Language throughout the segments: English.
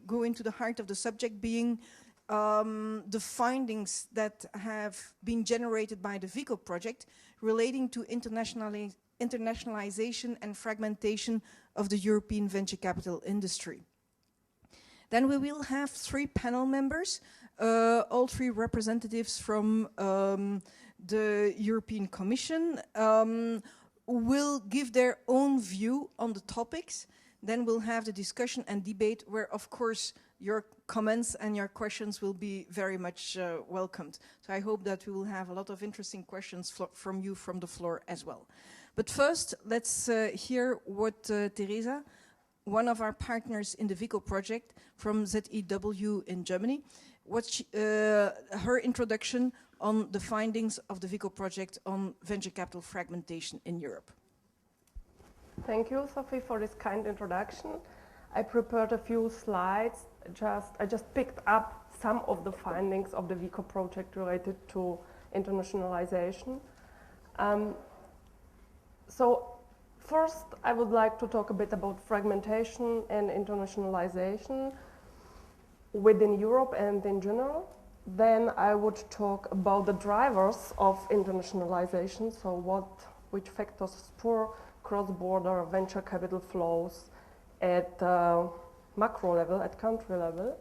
go into the heart of the subject, being the findings that have been generated by the VICO project relating to internationalization and fragmentation of the European venture capital industry. Then we will have 3 panel members, all 3 representatives from the European Commission, will give their own view on the topics. Then we'll have the discussion and debate where, of course, your comments and your questions will be very much welcomed. So I hope that we will have a lot of interesting questions from you from the floor as well. But first, let's hear what Teresa, one of our partners in the VICO project from ZEW in Germany, what her introduction on the findings of the VICO project on venture capital fragmentation in Europe. Thank you, Sophie, for this kind introduction. I prepared a few slides. I just picked up some of the findings of the VICO project related to internationalization. So first, I would like to talk a bit about fragmentation and internationalization within Europe and in general. Then I would talk about the drivers of internationalization, so which factors spur cross-border venture capital flows at macro level, at country level.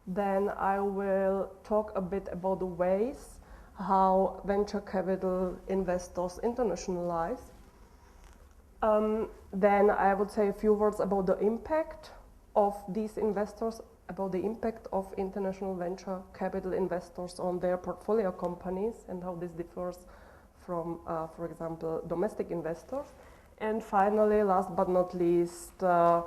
Then I will talk a bit about the ways how venture capital investors internationalize. Then I would say a few words about the impact of these investors, about the impact of international venture capital investors on their portfolio companies and how this differs from, for example, domestic investors. And finally, last but not least, a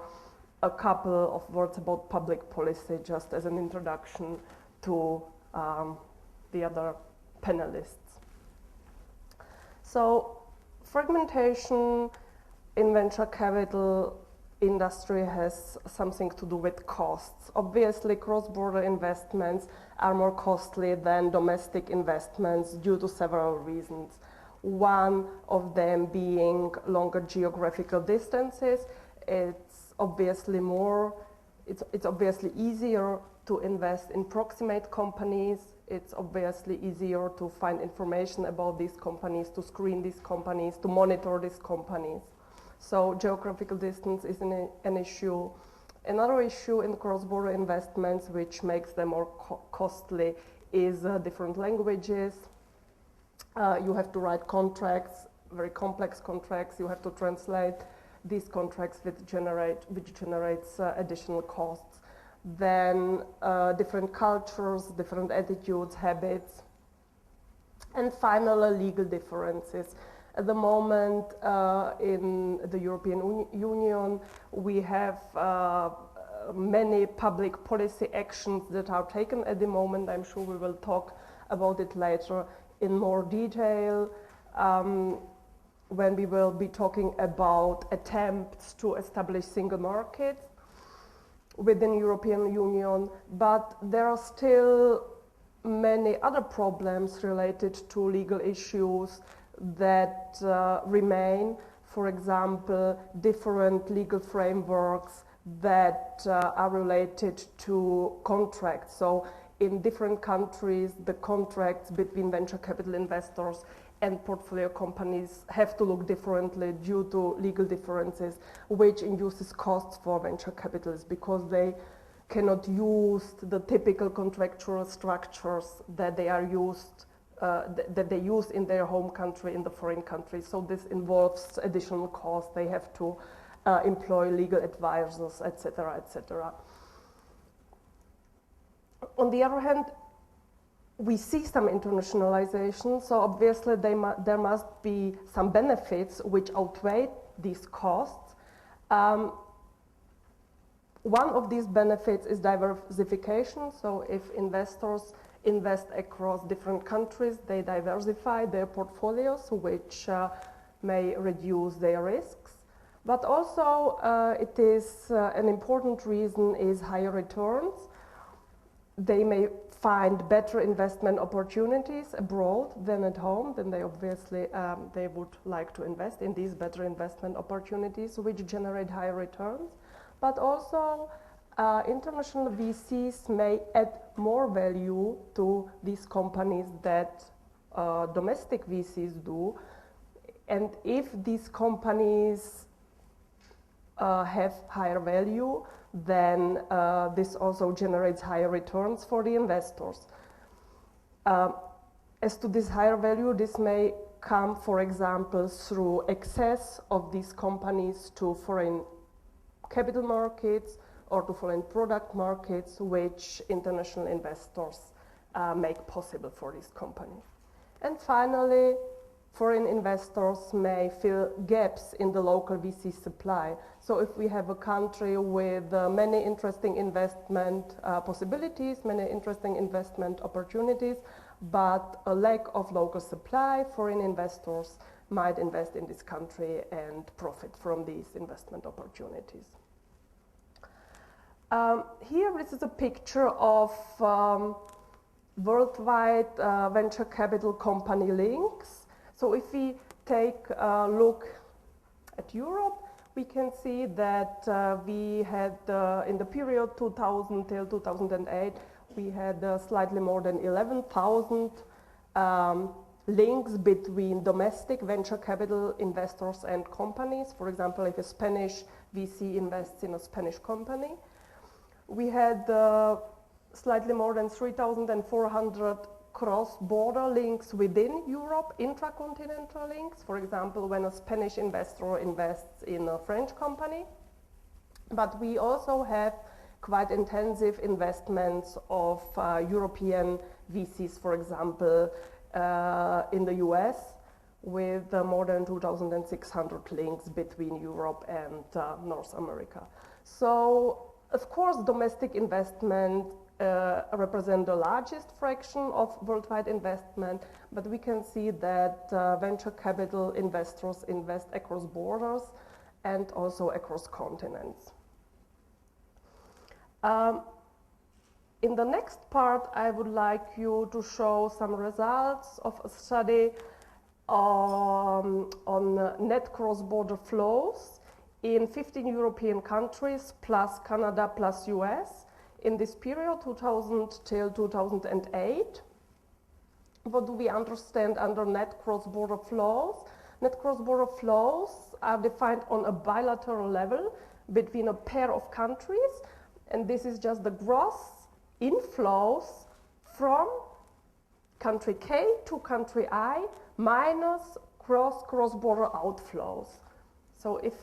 couple of words about public policy, just as an introduction to the other panelists. So, fragmentation in venture capital industry has something to do with costs. Obviously, cross-border investments are more costly than domestic investments due to several reasons. One of them being longer geographical distances. It's obviously easier to invest in proximate companies. It's obviously easier to find information about these companies, to screen these companies, to monitor these companies. So geographical distance is an issue. Another issue in cross-border investments, which makes them more costly, is different languages. You have to write contracts, very complex contracts. You have to translate these contracts, which generates additional costs. Then different cultures, different attitudes, habits. And finally, legal differences. At the moment, in the European Union, we have many public policy actions that are taken at the moment. I'm sure we will talk about it later in more detail when we will be talking about attempts to establish single markets within European Union. But there are still many other problems related to legal issues that remain. For example, different legal frameworks that are related to contracts. So in different countries, the contracts between venture capital investors and portfolio companies have to look differently due to legal differences, which induces costs for venture capitalists because they cannot use the typical contractual structures that they are used that they use in their home country, in the foreign country. So this involves additional costs. They have to employ legal advisors, etc., etc. On the other hand, we see some internationalization, so obviously there must be some benefits which outweigh these costs. One of these benefits is diversification. So if investors invest across different countries, they diversify their portfolios, which may reduce their risks. But also, it is an important reason is higher returns. They may find better investment opportunities abroad than at home. Then they obviously they would like to invest in these better investment opportunities, which generate higher returns. But also, international VCs may add more value to these companies that domestic VCs do. And if these companies have higher value, then this also generates higher returns for the investors. As to this higher value, this may come, for example, through access of these companies to foreign capital markets or to foreign product markets, which international investors make possible for these companies. And finally, foreign investors may fill gaps in the local VC supply. So if we have a country with many interesting investment possibilities, many interesting investment opportunities, but a lack of local supply, foreign investors might invest in this country and profit from these investment opportunities. Here, this is a picture of worldwide venture capital company links. So if we take a look at Europe, we can see that we had, in the period 2000 till 2008, we had slightly more than 11,000 links between domestic venture capital investors and companies. For example, if a Spanish VC invests in a Spanish company. We had slightly more than 3,400 cross-border links within Europe, intracontinental links. For example, when a Spanish investor invests in a French company. But we also have quite intensive investments of European VCs, for example, in the US, with more than 2,600 links between Europe and North America. So, of course, domestic investment represent the largest fraction of worldwide investment, but we can see that venture capital investors invest across borders and also across continents. In the next part, I would like you to show some results of a study on net cross-border flows in 15 European countries plus Canada plus US in this period, 2000 till 2008. What do we understand under net cross-border flows? Net cross-border flows are defined on a bilateral level between a pair of countries, and this is just the gross inflows from country K to country I minus cross-border outflows. So if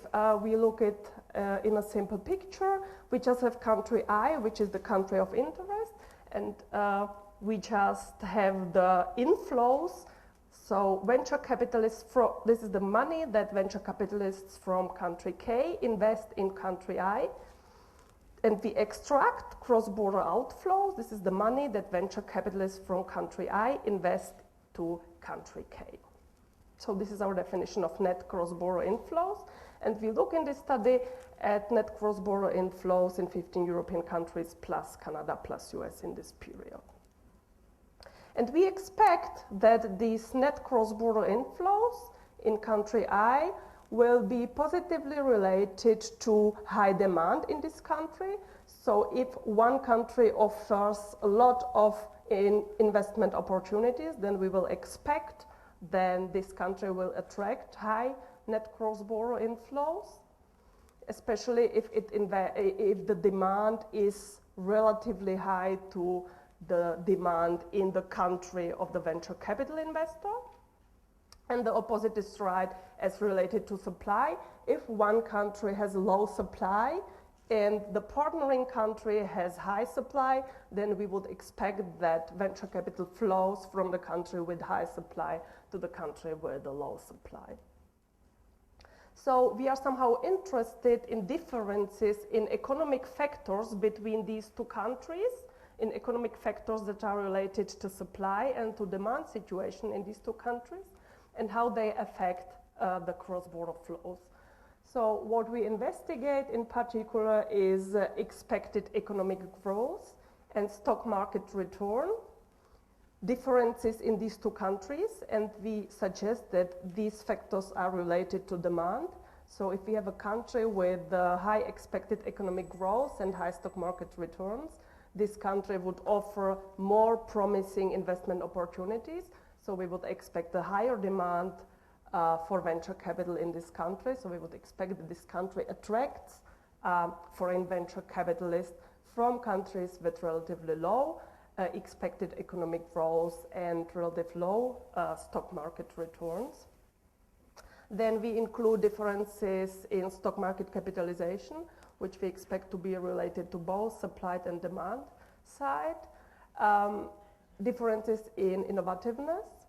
we look at in a simple picture, we just have country I, which is the country of interest, and we just have the inflows. So venture capitalists, this is the money that venture capitalists from country K invest in country I. And we extract cross-border outflows. This is the money that venture capitalists from country I invest to country K. So this is our definition of net cross-border inflows. And we look in this study at net cross-border inflows in 15 European countries plus Canada plus US in this period. And we expect that these net cross-border inflows in country I will be positively related to high demand in this country. So if one country offers a lot of investment opportunities, then we will expect then this country will attract high net cross-border inflows, especially if the demand is relatively high to the demand in the country of the venture capital investor. And the opposite is right as related to supply. If one country has low supply and the partnering country has high supply, then we would expect that venture capital flows from the country with high supply to the country with a low supply. So we are somehow interested in differences in economic factors between these two countries, in economic factors that are related to supply and to demand situation in these two countries, and how they affect the cross-border flows. So what we investigate in particular is expected economic growth and stock market return, differences in these two countries, and we suggest that these factors are related to demand. So if we have a country with high expected economic growth and high stock market returns, this country would offer more promising investment opportunities. So we would expect a higher demand for venture capital in this country. So we would expect that this country attracts foreign venture capitalists from countries with relatively low expected economic growth and relatively low stock market returns. Then we include differences in stock market capitalization, which we expect to be related to both supply and demand side. Differences in innovativeness.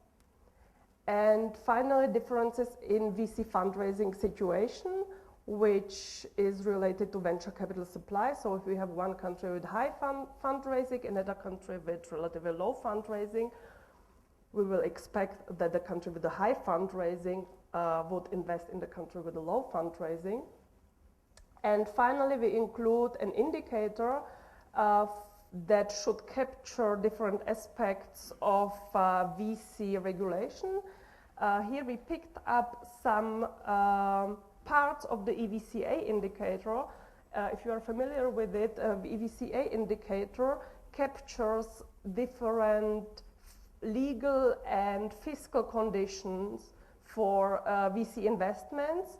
And finally, differences in VC fundraising situation, which is related to venture capital supply. So if we have one country with high fundraising, another country with relatively low fundraising, we will expect that the country with the high fundraising would invest in the country with the low fundraising. And finally, we include an indicator that should capture different aspects of VC regulation. Here we picked up some parts of the EVCA indicator. If you are familiar with it, the EVCA indicator captures different legal and fiscal conditions for VC investments,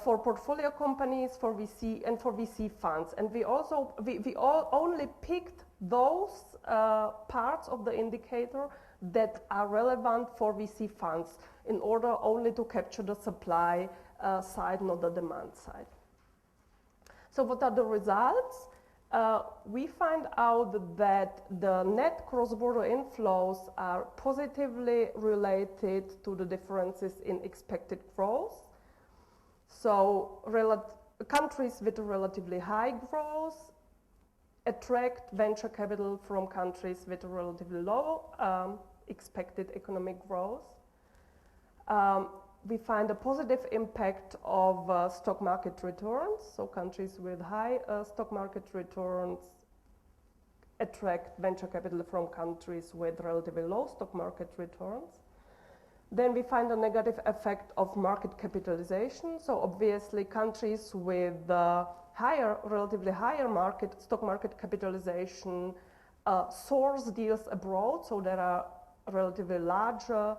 for portfolio companies, for VC and for VC funds. And we only picked those parts of the indicator that are relevant for VC funds in order only to capture the supply side, not the demand side. So what are the results? We find out that the net cross-border inflows are positively related to the differences in expected growth. So countries with a relatively high growth attract venture capital from countries with a relatively low expected economic growth. We find a positive impact of stock market returns. So countries with high stock market returns attract venture capital from countries with relatively low stock market returns. Then we find a negative effect of market capitalization. So obviously countries with relatively higher stock market capitalization source deals abroad. So there are relatively larger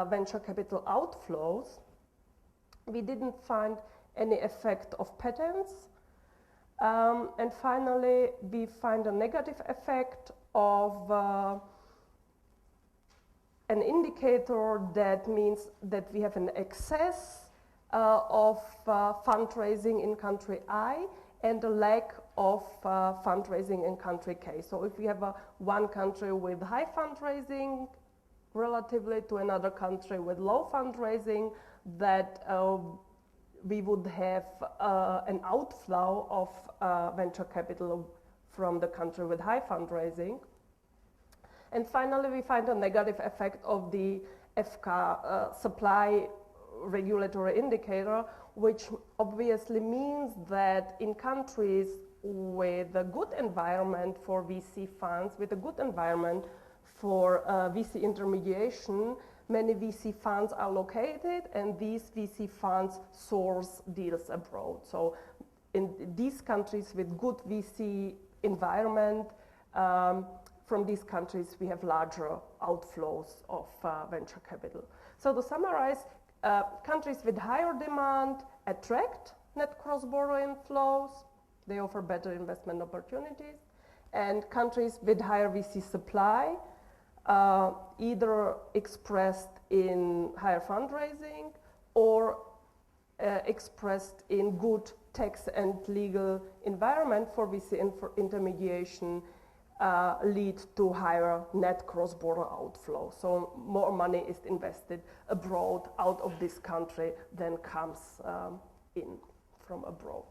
venture capital outflows. We didn't find any effect of patents. And finally, we find a negative effect of an indicator that means that we have an excess of fundraising in country I and a lack of fundraising in country K. So if we have one country with high fundraising relatively to another country with low fundraising, that we would have an outflow of venture capital from the country with high fundraising. And finally, we find a negative effect of the FK supply regulatory indicator, which obviously means that in countries with a good environment for VC funds, with a good environment for VC intermediation, many VC funds are located and these VC funds source deals abroad. So in these countries with good VC environment, from these countries we have larger outflows of venture capital. So to summarize, countries with higher demand attract net cross-border inflows. They offer better investment opportunities. And countries with higher VC supply, either expressed in higher fundraising or expressed in good tax and legal environment for VC intermediation, lead to higher net cross-border outflow. So more money is invested abroad out of this country than comes in from abroad.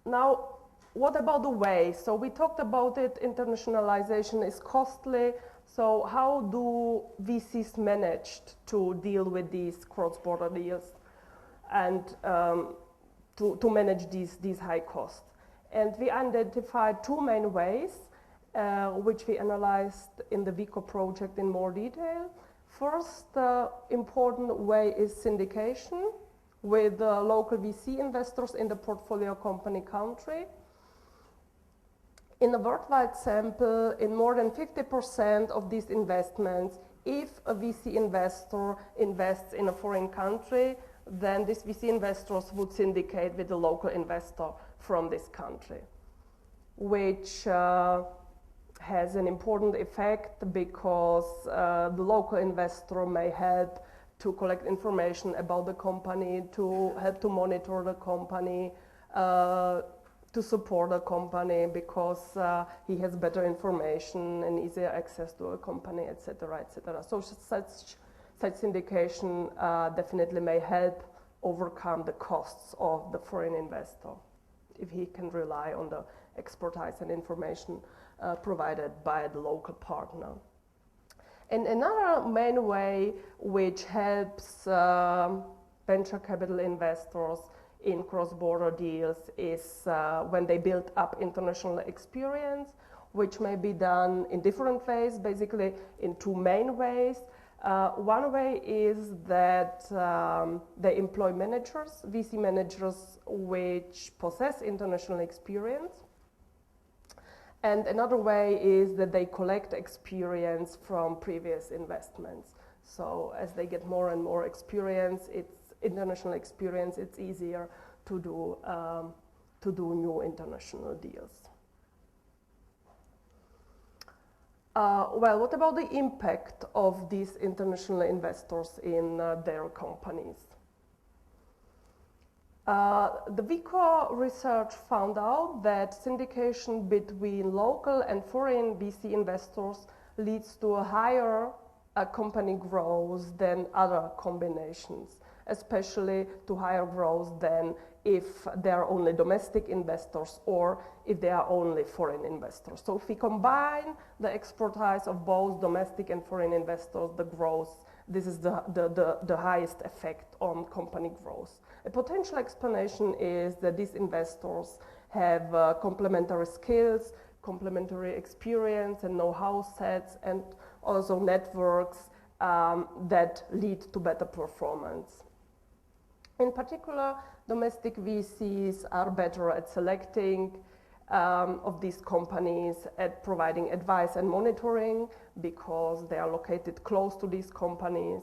Now, what about the way? So we talked about it, internationalization is costly. So how do VCs manage to deal with these cross-border deals and to manage these high costs? And we identified two main ways, which we analyzed in the VICO project in more detail. First important way is syndication with local VC investors in the portfolio company country. In a worldwide sample, in more than 50% of these investments, if a VC investor invests in a foreign country, then these VC investors would syndicate with a local investor from this country, which has an important effect because the local investor may help to collect information about the company, to help to monitor the company, to support the company because he has better information and easier access to a company, etc., etc. So such syndication definitely may help overcome the costs of the foreign investor if he can rely on the expertise and information provided by the local partner. And another main way which helps venture capital investors in cross-border deals is when they build up international experience, which may be done in different ways, basically in two main ways. One way is that they employ managers, VC managers, which possess international experience. And another way is that they collect experience from previous investments. So as they get more and more experience, international experience, it's easier to do new international deals. Well, what about the impact of these international investors in their companies? The VICO research found out that syndication between local and foreign VC investors leads to a higher company growth than other combinations, especially to higher growth than if they are only domestic investors or if they are only foreign investors. So if we combine the expertise of both domestic and foreign investors, the growth, this is the highest effect on company growth. A potential explanation is that these investors have complementary skills, complementary experience and know-how sets, and also networks that lead to better performance. In particular, domestic VCs are better at selecting of these companies, at providing advice and monitoring because they are located close to these companies.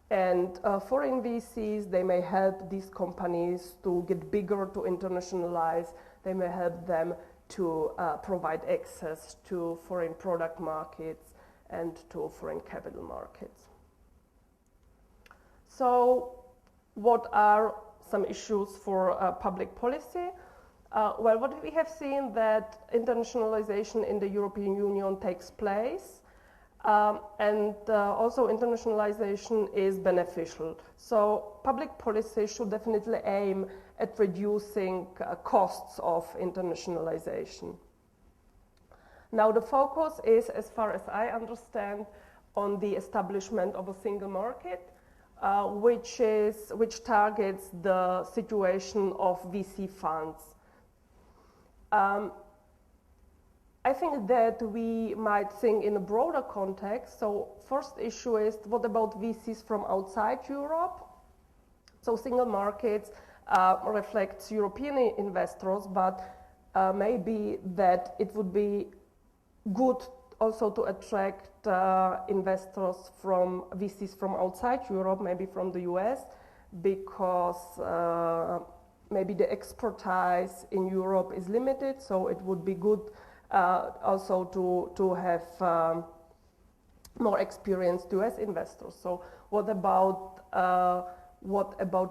And foreign VCs, they may help these companies to get bigger, to internationalize. They may help them to provide access to foreign product markets and to foreign capital markets. So what are some issues for public policy? Well, what we have seen that internationalization in the European Union takes place, and also internationalization is beneficial. So public policy should definitely aim at reducing costs of internationalization. Now the focus is, as far as I understand, on the establishment of a single market, which targets the situation of VC funds. I think that we might think in a broader context. So first issue is, what about VCs from outside Europe? So single markets reflects European investors, but maybe that it would be good also to attract investors from VCs from outside Europe, maybe from the US, because maybe the expertise in Europe is limited, so it would be good also to have more experienced US investors. So what about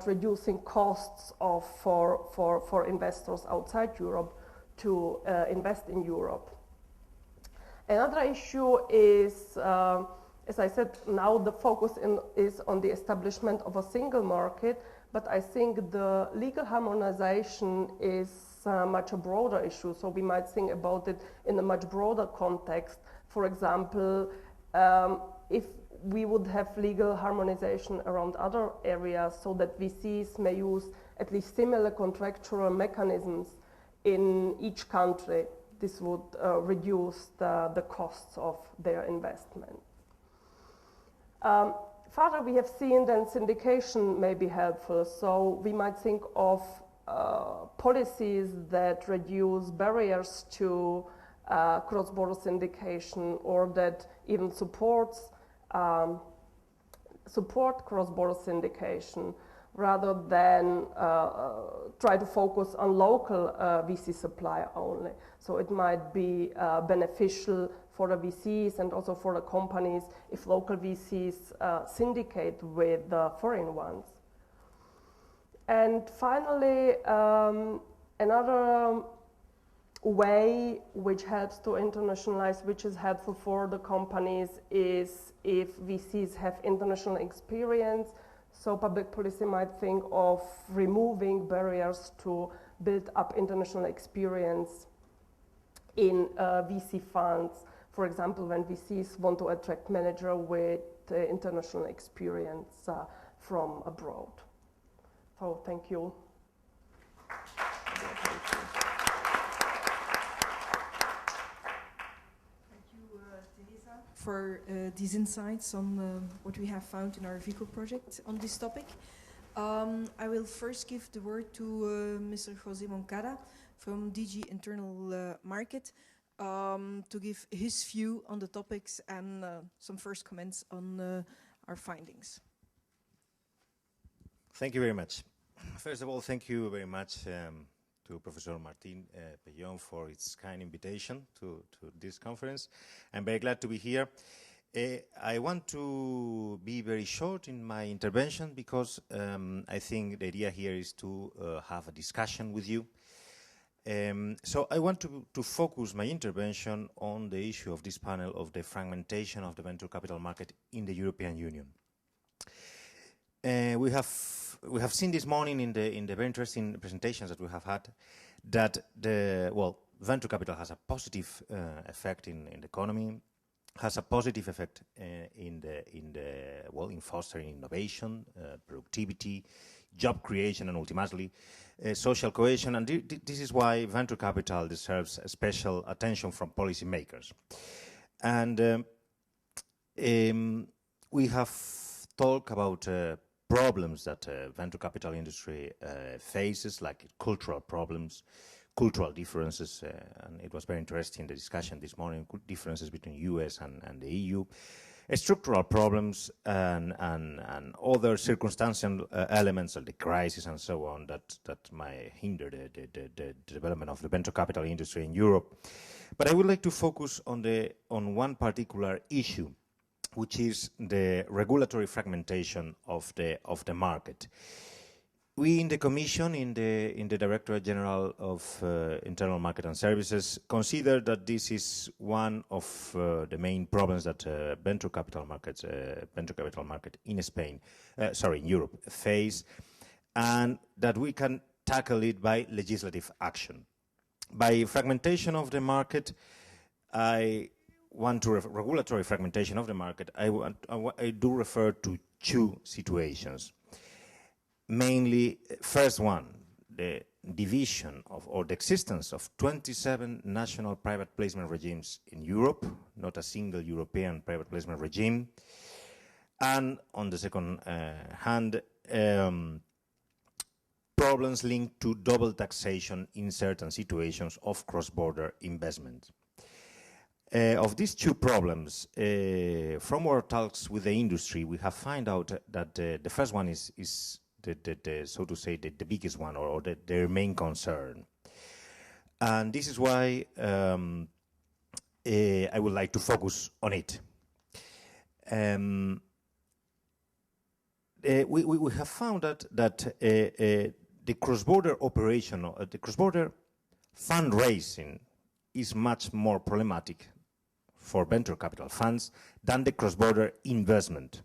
reducing costs for investors outside Europe to invest in Europe? Another issue is, as I said, now the focus is on the establishment of a single market, but I think the legal harmonization is much a broader issue, so we might think about it in a much broader context. For example, if we would have legal harmonization around other areas so that VCs may use at least similar contractual mechanisms in each country, this would reduce the costs of their investment. Further, we have seen that syndication may be helpful. So we might think of policies that reduce barriers to cross-border syndication, or that even support cross-border syndication, rather than try to focus on local VC supply only. So it might be beneficial for the VCs and also for the companies if local VCs syndicate with foreign ones. And finally, another way which helps to internationalize, which is helpful for the companies, is if VCs have international experience. So public policy might think of removing barriers to build up international experience in VC funds. For example, when VCs want to attract manager with international experience from abroad. So thank you. For these insights on what we have found in our VICO project on this topic. I will first give the word to Mr. José Moncada from DG Internal Market to give his view on the topics and some first comments on our findings. Thank you very much. First of all, thank you very much to Professor Martin Peillon for its kind invitation to this conference. I'm very glad to be here. I want to be very short in my intervention because I think the idea here is to have a discussion with you. So I want to focus my intervention on the issue of this panel of the fragmentation of the venture capital market in the European Union. We have seen this morning in the very interesting presentations that we have had that venture capital has a positive effect in the economy, has a positive effect in fostering innovation, productivity, job creation, and ultimately social cohesion. And this is why venture capital deserves a special attention from policymakers. And we have talked about problems that venture capital industry faces, like cultural problems, cultural differences, and it was very interesting, the discussion this morning, differences between US and the EU, structural problems and other circumstantial elements of the crisis and so on that might hinder the development of the venture capital industry in Europe. But I would like to focus on one particular issue, which is the regulatory fragmentation of the market. We in the Commission, in the Directorate General of Internal Market and Services, consider that this is one of the main problems that venture capital market in in Europe face, and that we can tackle it by legislative action. By fragmentation of the market, regulatory fragmentation of the market, I do refer to two situations. Mainly, first one, the division of, or the existence of 27 national private placement regimes in Europe, not a single European private placement regime. And on the second hand, problems linked to double taxation in certain situations of cross-border investment. Of these two problems, from our talks with the industry, we have found out that the first one is so to say, the biggest one, or their main concern. And this is why I would like to focus on it. We have found that the cross-border operation, the cross-border fundraising is much more problematic for venture capital funds than the cross-border investment,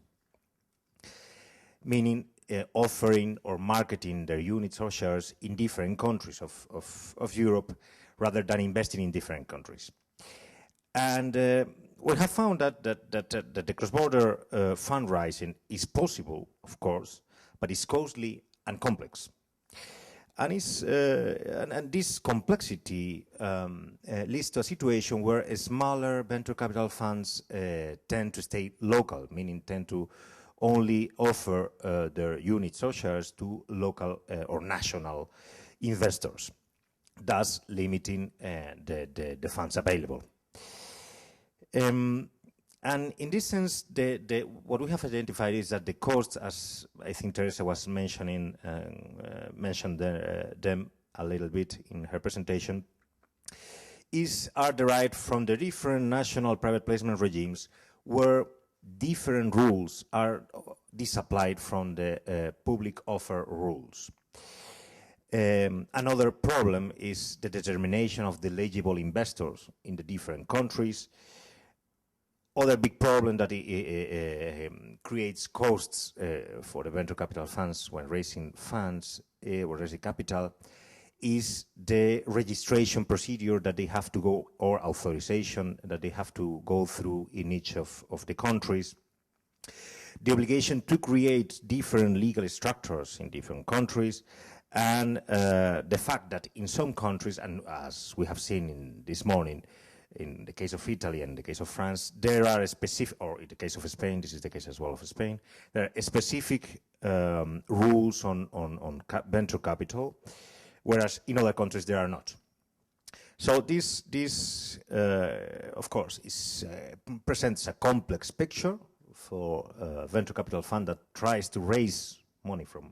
meaning offering or marketing their units or shares in different countries of Europe rather than investing in different countries. And we have found that the cross-border fundraising is possible, of course, but it's costly and complex. And, and this complexity leads to a situation where smaller venture capital funds tend to stay local, meaning tend to only offer their units or shares to local or national investors, thus limiting the funds available. And in this sense, what we have identified is that the costs, as I think Teresa was mentioning, mentioned them a little bit in her presentation, are derived from the different national private placement regimes where different rules are disapplied from the public offer rules. Another problem is the determination of the eligible investors in the different countries. Other big problem that creates costs for the venture capital funds when raising funds or raising capital is the registration procedure that they have to go, or authorization that they have to go through in each of the countries. The obligation to create different legal structures in different countries, and the fact that in some countries, and as we have seen this morning, in the case of Italy and the case of France, there are specific, or in the case of Spain, this is the case as well of Spain, there are specific rules on venture capital, whereas in other countries there are not. So this of course, presents a complex picture for a venture capital fund that tries to raise money from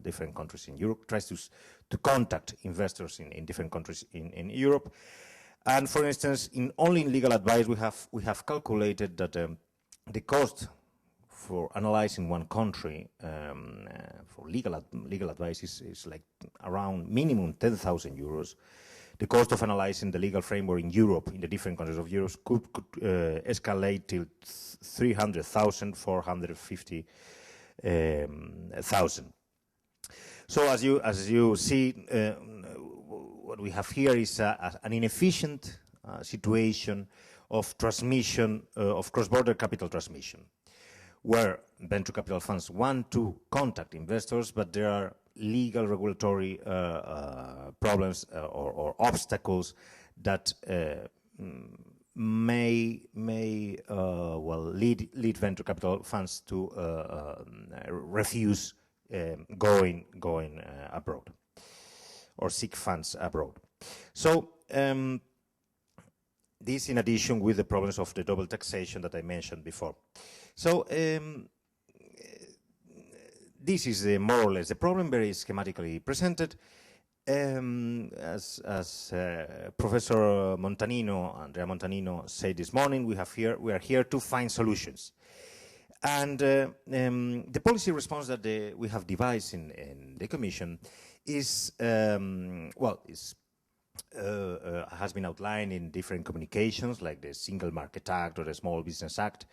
different countries in Europe, tries to contact investors in different countries in Europe. And for instance, only in legal advice, we have calculated that the cost for analyzing one country for legal advice is like around minimum 10,000 euros. The cost of analyzing the legal framework in Europe, in the different countries of Europe, could escalate till 300,000, 450,000. So as you see, what we have here is an inefficient situation of transmission, of cross-border capital transmission, where venture capital funds want to contact investors, but there are legal regulatory problems or obstacles that may lead venture capital funds to refuse going abroad, or seek funds abroad. So this in addition with the problems of the double taxation that I mentioned before. So this is more or less the problem, very schematically presented. As Professor Andrea Montanino said this morning, we are here to find solutions. And the policy response that we have devised in the Commission has been outlined in different communications, like the Single Market Act or the Small Business Act,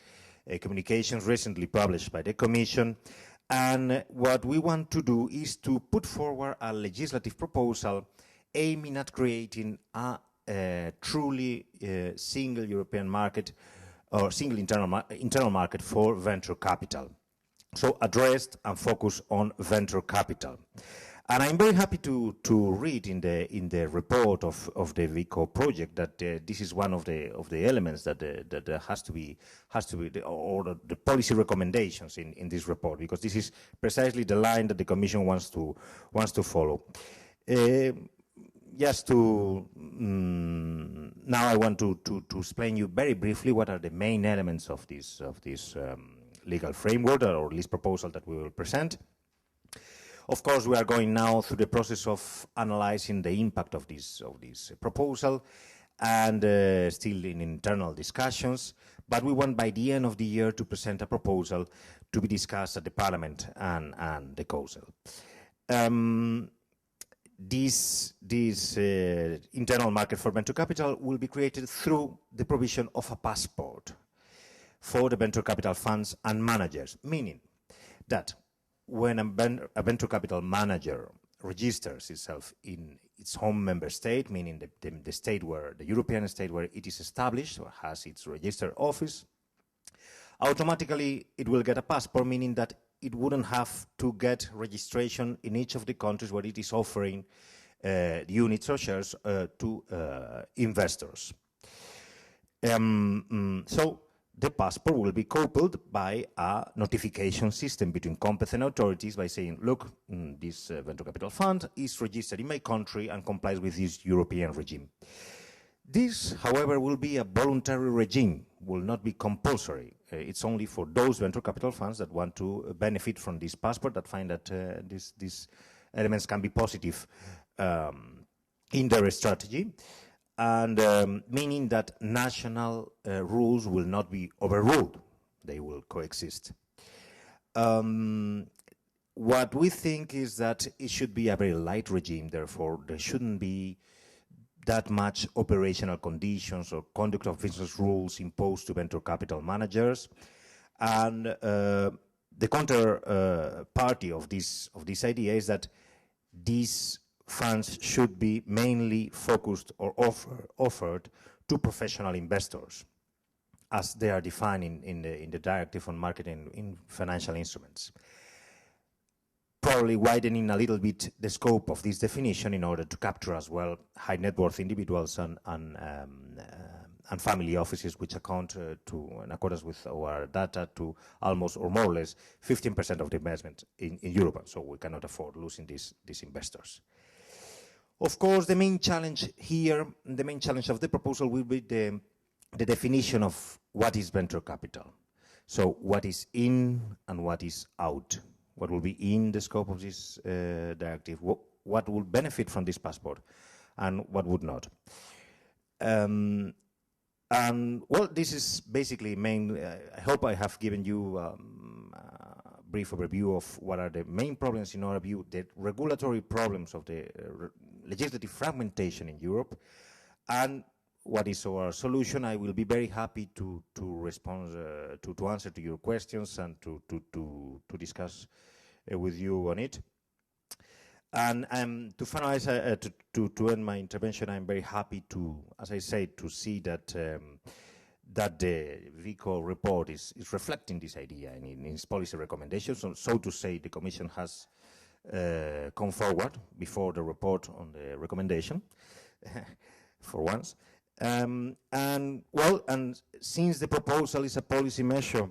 communications recently published by the Commission. And what we want to do is to put forward a legislative proposal aiming at creating a truly single European market, or single internal market for venture capital. So addressed and focused on venture capital. And I'm very happy to read in the report of the VICO project that this is one of the elements that has to be the policy recommendations in this report, because this is precisely the line that the Commission wants to follow. Just to now, I want to explain you very briefly what are the main elements of this legal framework, or at least proposal that we will present. Of course, we are going now through the process of analyzing the impact of this proposal, and still in internal discussions. But we want by the end of the year to present a proposal to be discussed at the Parliament and the Council. This internal market for venture capital will be created through the provision of a passport for the venture capital funds and managers, meaning that when a venture capital manager registers itself in its home member state, meaning the European state where it is established or has its registered office, automatically it will get a passport, meaning that it wouldn't have to get registration in each of the countries where it is offering units or shares to investors. So the passport will be coupled by a notification system between competent authorities by saying, look, this venture capital fund is registered in my country and complies with this European regime. This, however, will be a voluntary regime, will not be compulsory. It's only for those venture capital funds that want to benefit from this passport, that find that these elements can be positive in their strategy, and meaning that national rules will not be overruled. They will coexist. What we think is that it should be a very light regime, therefore there shouldn't be that much operational conditions or conduct of business rules imposed to venture capital managers. And the counterparty of this idea is that these funds should be mainly focused or offered to professional investors, as they are defined in the directive on marketing in financial instruments. Probably widening a little bit the scope of this definition in order to capture as well high net worth individuals and family offices, which account to, in accordance with our data, to almost or more or less 15% of the investment in Europe. So we cannot afford losing these investors. Of course, the main challenge here, the main challenge of the proposal will be the definition of what is venture capital. So what is in and what is out. What will be in the scope of this directive, what will benefit from this passport, and what would not. And well, this is basically main. I hope I have given you a brief overview of what are the main problems in our view, the regulatory problems of the legislative fragmentation in Europe, and what is our solution. I will be very happy to respond, to answer to your questions and to discuss with you on it. And to finalize, to end my intervention, I'm very happy to, as I say, to see that that the VICO report is reflecting this idea in its policy recommendations. So to say, the Commission has come forward before the report on the recommendation, for once. And since the proposal is a policy measure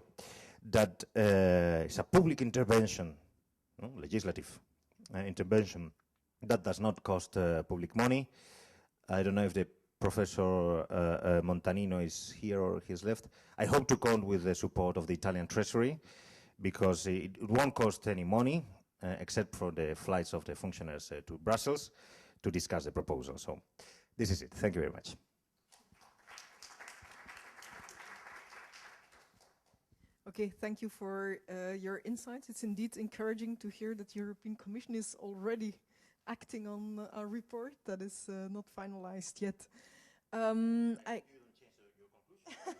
that is a public intervention, legislative intervention that does not cost public money, I don't know if the Professor Montanino is here or he's left. I hope to count with the support of the Italian Treasury, because it won't cost any money except for the flights of the functionaries to Brussels to discuss the proposal. So this is it. Thank you very much. Okay, thank you for your insights. It's indeed encouraging to hear that the European Commission is already acting on a report that is not finalized yet. You don't change your conclusion.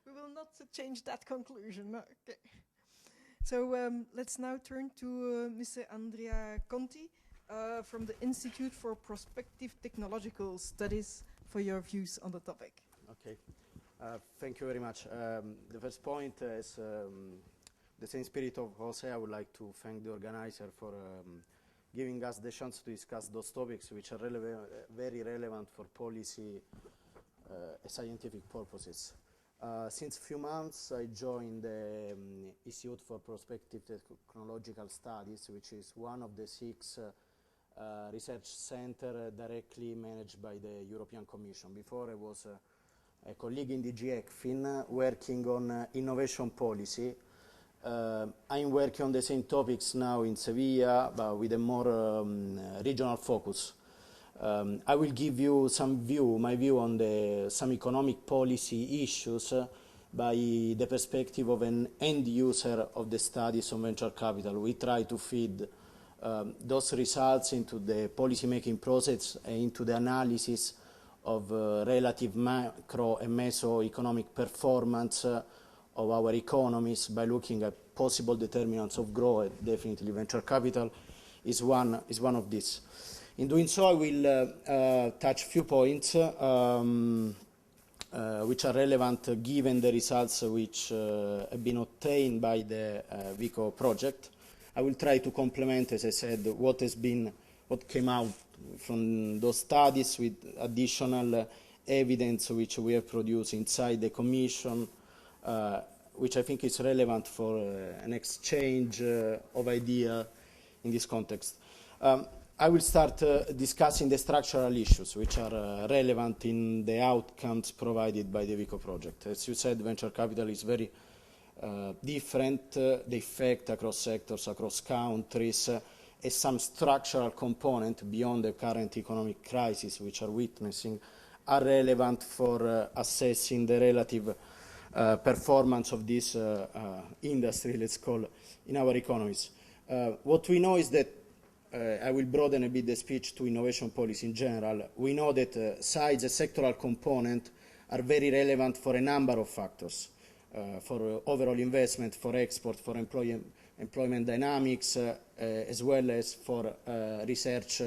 We will not change that conclusion. No. Okay. So let's now turn to Mr. Andrea Conti from the Institute for Prospective Technological Studies for your views on the topic. Okay. Thank you very much. The first point is the same spirit of Jose. I would like to thank the organizer for giving us the chance to discuss those topics which are very relevant for policy scientific purposes. Since a few months, I joined the Institute for Prospective Technological Studies, which is one of the 6 research centers directly managed by the European Commission. Before, I was a colleague in DG ECFIN working on innovation policy. I'm working on the same topics now in Sevilla, but with a more regional focus. I will give you my view on some economic policy issues by the perspective of an end user of the studies on venture capital. We try to feed those results into the policy-making process and into the analysis of relative macro and mesoeconomic performance of our economies by looking at possible determinants of growth. Definitely venture capital is one of these. In doing so, I will touch a few points. which are relevant given the results which have been obtained by the VICO project. I will try to complement, as I said, what came out from those studies with additional evidence which we have produced inside the Commission, which I think is relevant for an exchange of ideas in this context. I will start discussing the structural issues which are relevant in the outcomes provided by the VICO project. As you said, venture capital is very different, the effect across sectors, across countries, as some structural component beyond the current economic crisis which are witnessing are relevant for assessing the relative performance of this industry, let's call, in our economies. What we know is that, I will broaden a bit the speech to innovation policy in general. We know that size and sectoral component are very relevant for a number of factors, for overall investment, for export, for employment dynamics, as well as for research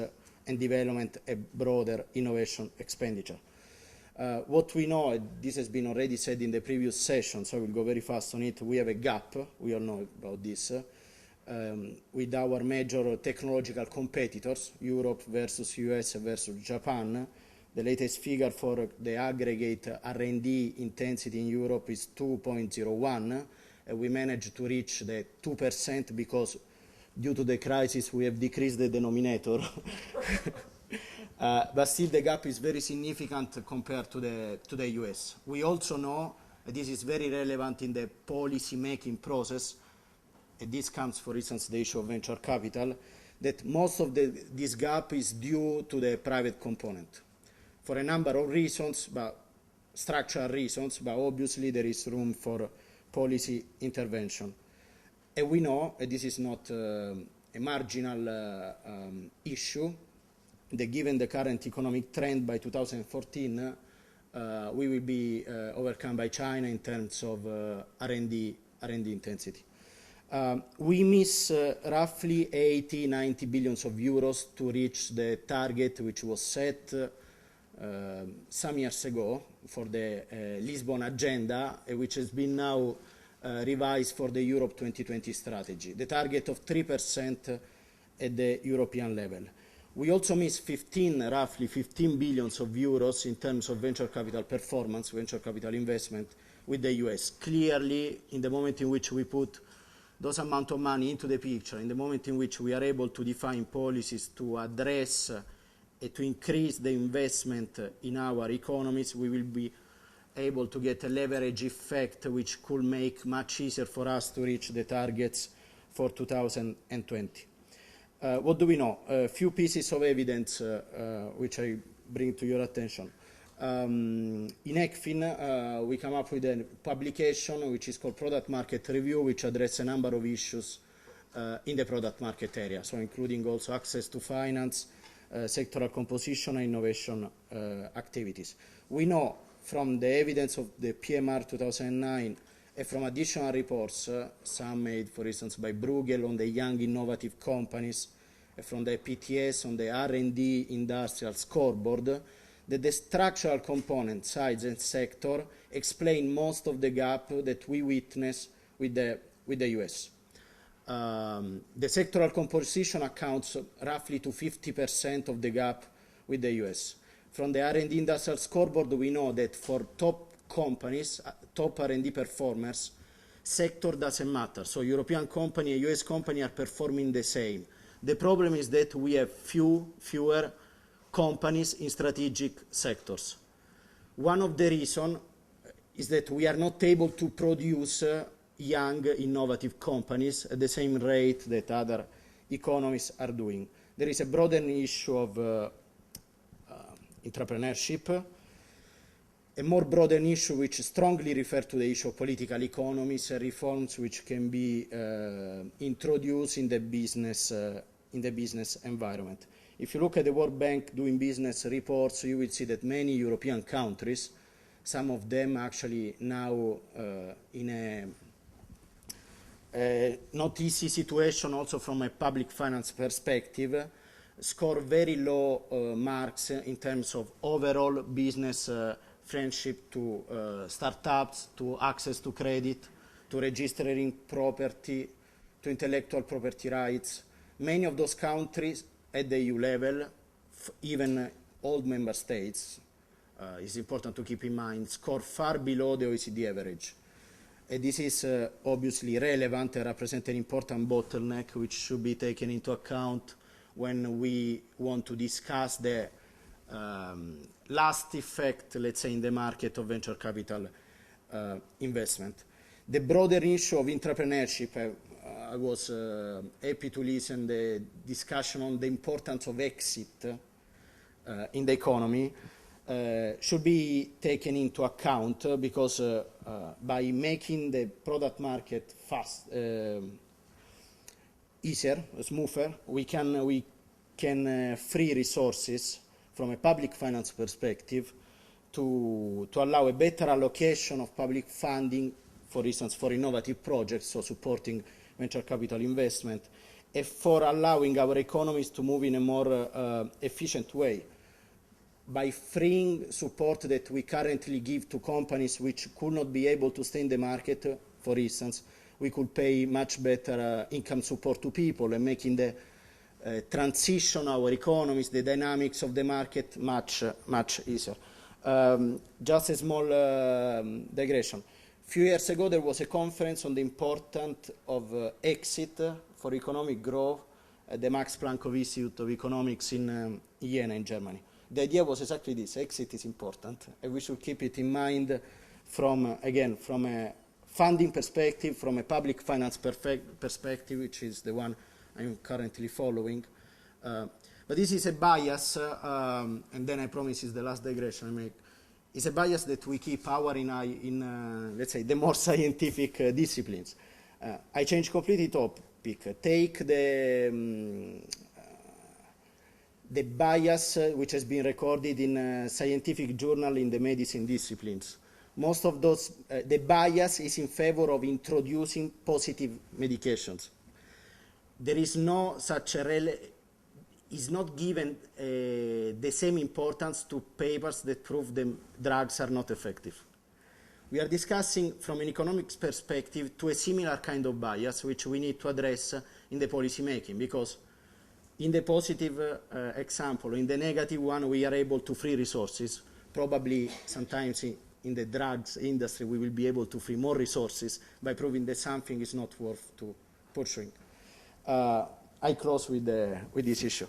and development and broader innovation expenditure. What we know, this has been already said in the previous session, so I will go very fast on it, we have a gap, we all know about this, with our major technological competitors, Europe versus US versus Japan. The latest figure for the aggregate R&D intensity in Europe is 2.01, and we managed to reach the 2% because due to the crisis we have decreased the denominator. But still the gap is very significant compared to the US. We also know, and this is very relevant in the policy making process, and this comes, for instance, the issue of venture capital, that most of this gap is due to the private component. For a number of reasons, but structural reasons, but obviously there is room for policy intervention. And we know, and this is not a marginal issue, that given the current economic trend by 2014, we will be overcome by China in terms of R&D intensity. We miss roughly 80-90 billions of euros to reach the target which was set some years ago for the Lisbon agenda, which has been now revised for the Europe 2020 strategy, the target of 3% at the European level. We also miss roughly 15 billions of euros in terms of venture capital performance, venture capital investment with the US. Clearly, in the moment in which we put those amount of money into the picture, in the moment in which we are able to define policies to address and to increase the investment in our economies, we will be able to get a leverage effect which could make much easier for us to reach the targets for 2020. What do we know? A few pieces of evidence which I bring to your attention. In ECFIN, we come up with a publication which is called Product Market Review, which addresses a number of issues in the product market area, so including also access to finance, sectoral composition and innovation activities. We know from the evidence of the PMR 2009 and from additional reports, some made, for instance, by Bruegel on the young innovative companies, and from the PTS on the R&D industrial scoreboard, that the structural component, size and sector, explain most of the gap that we witness with the US. The sectoral composition accounts roughly to 50% of the gap with the US. From the R&D industrial scoreboard, we know that for top companies, top R&D performers, sector doesn't matter. So European company and US company are performing the same. The problem is that we have fewer companies in strategic sectors. One of the reasons is that we are not able to produce young, innovative companies at the same rate that other economies are doing. There is a broader issue of entrepreneurship, a more broader issue which strongly refers to the issue of political economies and reforms which can be introduced in the business environment. If you look at the World Bank doing business reports, you will see that many European countries, some of them actually now in a not easy situation also from a public finance perspective, score very low marks in terms of overall business friendship to startups, to access to credit, to registering property, to intellectual property rights. Many of those countries at the EU level, even old member states, is important to keep in mind, score far below the OECD average. And this is obviously relevant and represents an important bottleneck which should be taken into account when we want to discuss the last effect, let's say, in the market of venture capital investment. The broader issue of entrepreneurship, I was happy to listen to the discussion on the importance of exit in the economy. Should be taken into account because by making the product market easier, smoother, we can free resources from a public finance perspective to allow a better allocation of public funding, for instance, for innovative projects, so supporting venture capital investment, and for allowing our economies to move in a more efficient way. By freeing support that we currently give to companies which could not be able to stay in the market, for instance, we could pay much better income support to people and making the transition our economies, the dynamics of the market much easier. Just a small digression. A few years ago there was a conference on the importance of exit for economic growth at the Max Planck Institute of Economics in Jena in Germany. The idea was exactly this: exit is important, and we should keep it in mind from, again, from a funding perspective, from a public finance perspective, which is the one I'm currently following. But this is a bias, and then I promise is the last digression I make. It's a bias that we keep in let's say, the more scientific disciplines. I change completely topic. Take the bias which has been recorded in a scientific journal in the medicine disciplines. Most of those, the bias is in favor of introducing positive medications. There is no such is not given the same importance to papers that prove the drugs are not effective. We are discussing from an economics perspective to a similar kind of bias which we need to address in the policy making, because in the positive example, in the negative one, we are able to free resources. Probably sometimes in the drugs industry, we will be able to free more resources by proving that something is not worth to pursuing. I close with this issue.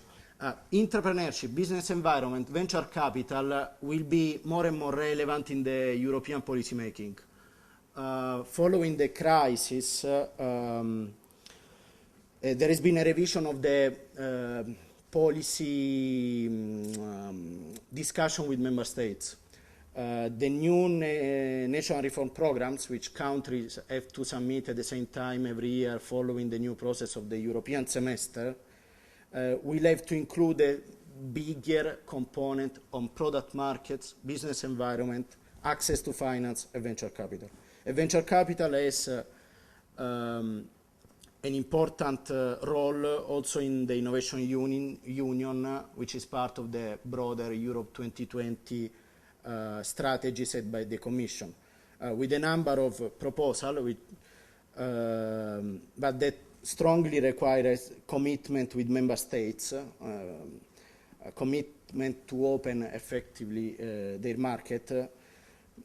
Entrepreneurship, business environment, venture capital will be more and more relevant in the European policy making. Following the crisis, there has been a revision of the policy discussion with member states. The new national reform programs, which countries have to submit at the same time every year following the new process of the European semester, will have to include a bigger component on product markets, business environment, access to finance, and venture capital. And venture capital has an important role also in the Innovation Union, which is part of the broader Europe 2020 strategy set by the Commission, with a number of proposals, but that strongly requires commitment with member states, a commitment to open effectively their market.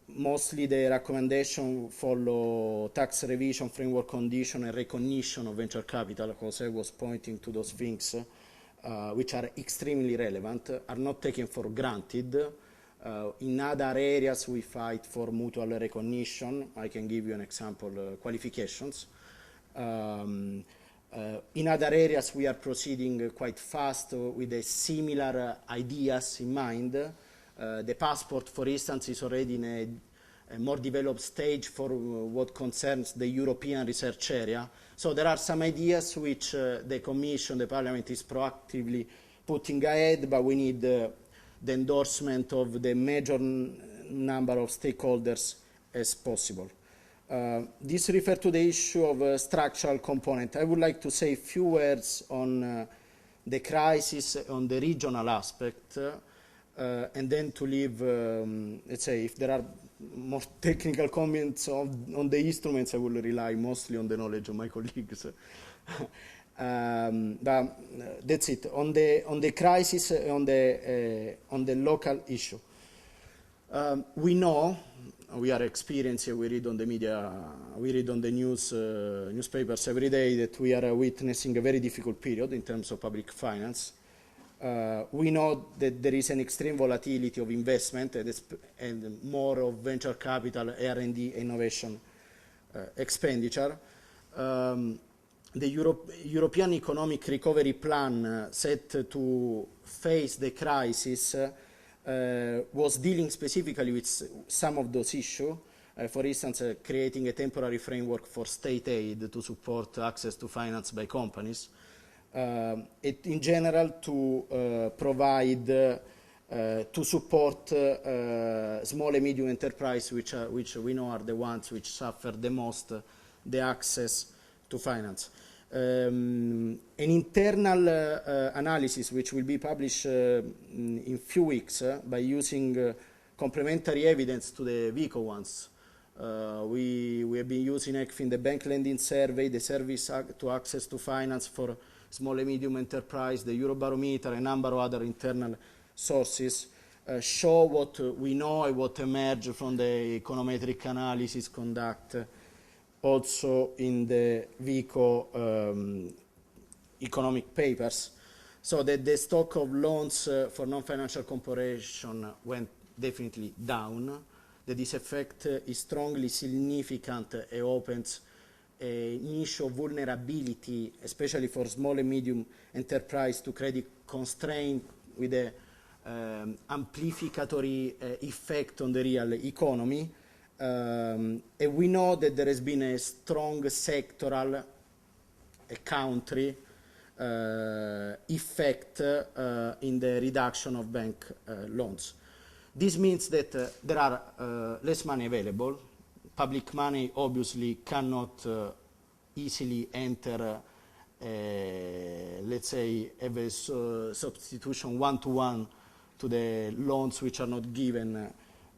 Mostly the recommendation follow tax revision, framework condition, and recognition of venture capital, because I was pointing to those things which are extremely relevant, are not taken for granted. In other areas we fight for mutual recognition. I can give you an example, qualifications. In other areas we are proceeding quite fast with a similar ideas in mind. The passport, for instance, is already in a more developed stage for what concerns the European research area. So there are some ideas which the Commission, the Parliament is proactively putting ahead, but we need the endorsement of the major number of stakeholders as possible. This refers to the issue of structural component. I would like to say a few words on the crisis, on the regional aspect. and then to leave, let's say, if there are more technical comments on the instruments, I will rely mostly on the knowledge of my colleagues. But that's it. On the crisis, on the local issue, we know, we are experienced, we read on the media, we read on the newspapers every day that we are witnessing a very difficult period in terms of public finance. We know that there is an extreme volatility of investment and more of venture capital, R&D, innovation expenditure. The European Economic Recovery Plan set to face the crisis was dealing specifically with some of those issues. For instance, creating a temporary framework for state aid to support access to finance by companies. In general, to provide, to support small and medium enterprise, which we know are the ones which suffer the most the access to finance. An internal analysis which will be published in few weeks by using complementary evidence to the VICO ones. We have been using ECFIN, the bank lending survey, the service to access to finance for small and medium enterprise, the Eurobarometer, a number of other internal sources, show what we know and what emerged from the econometric analysis conducted also in the VICO economic papers. So that the stock of loans for non-financial corporation went definitely down, that this effect is strongly significant and opens an issue of vulnerability, especially for small and medium enterprise, to credit constraint with an amplificatory effect on the real economy. And we know that there has been a strong sectoral, a country effect in the reduction of bank loans. This means that there are less money available. Public money obviously cannot easily enter, let's say, have a substitution one-to-one to the loans which are not given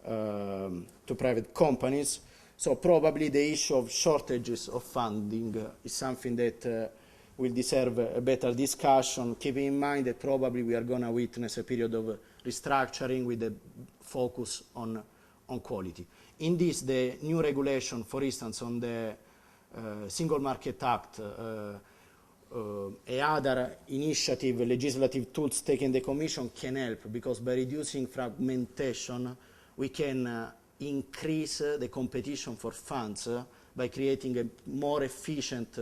to private companies. So probably the issue of shortages of funding is something that will deserve a better discussion, keeping in mind that probably we are going to witness a period of restructuring with a focus on quality. In this, the new regulation, for instance, on the Single Market Act, other initiative, legislative tools taken the Commission can help, because by reducing fragmentation, we can increase the competition for funds by creating a more efficient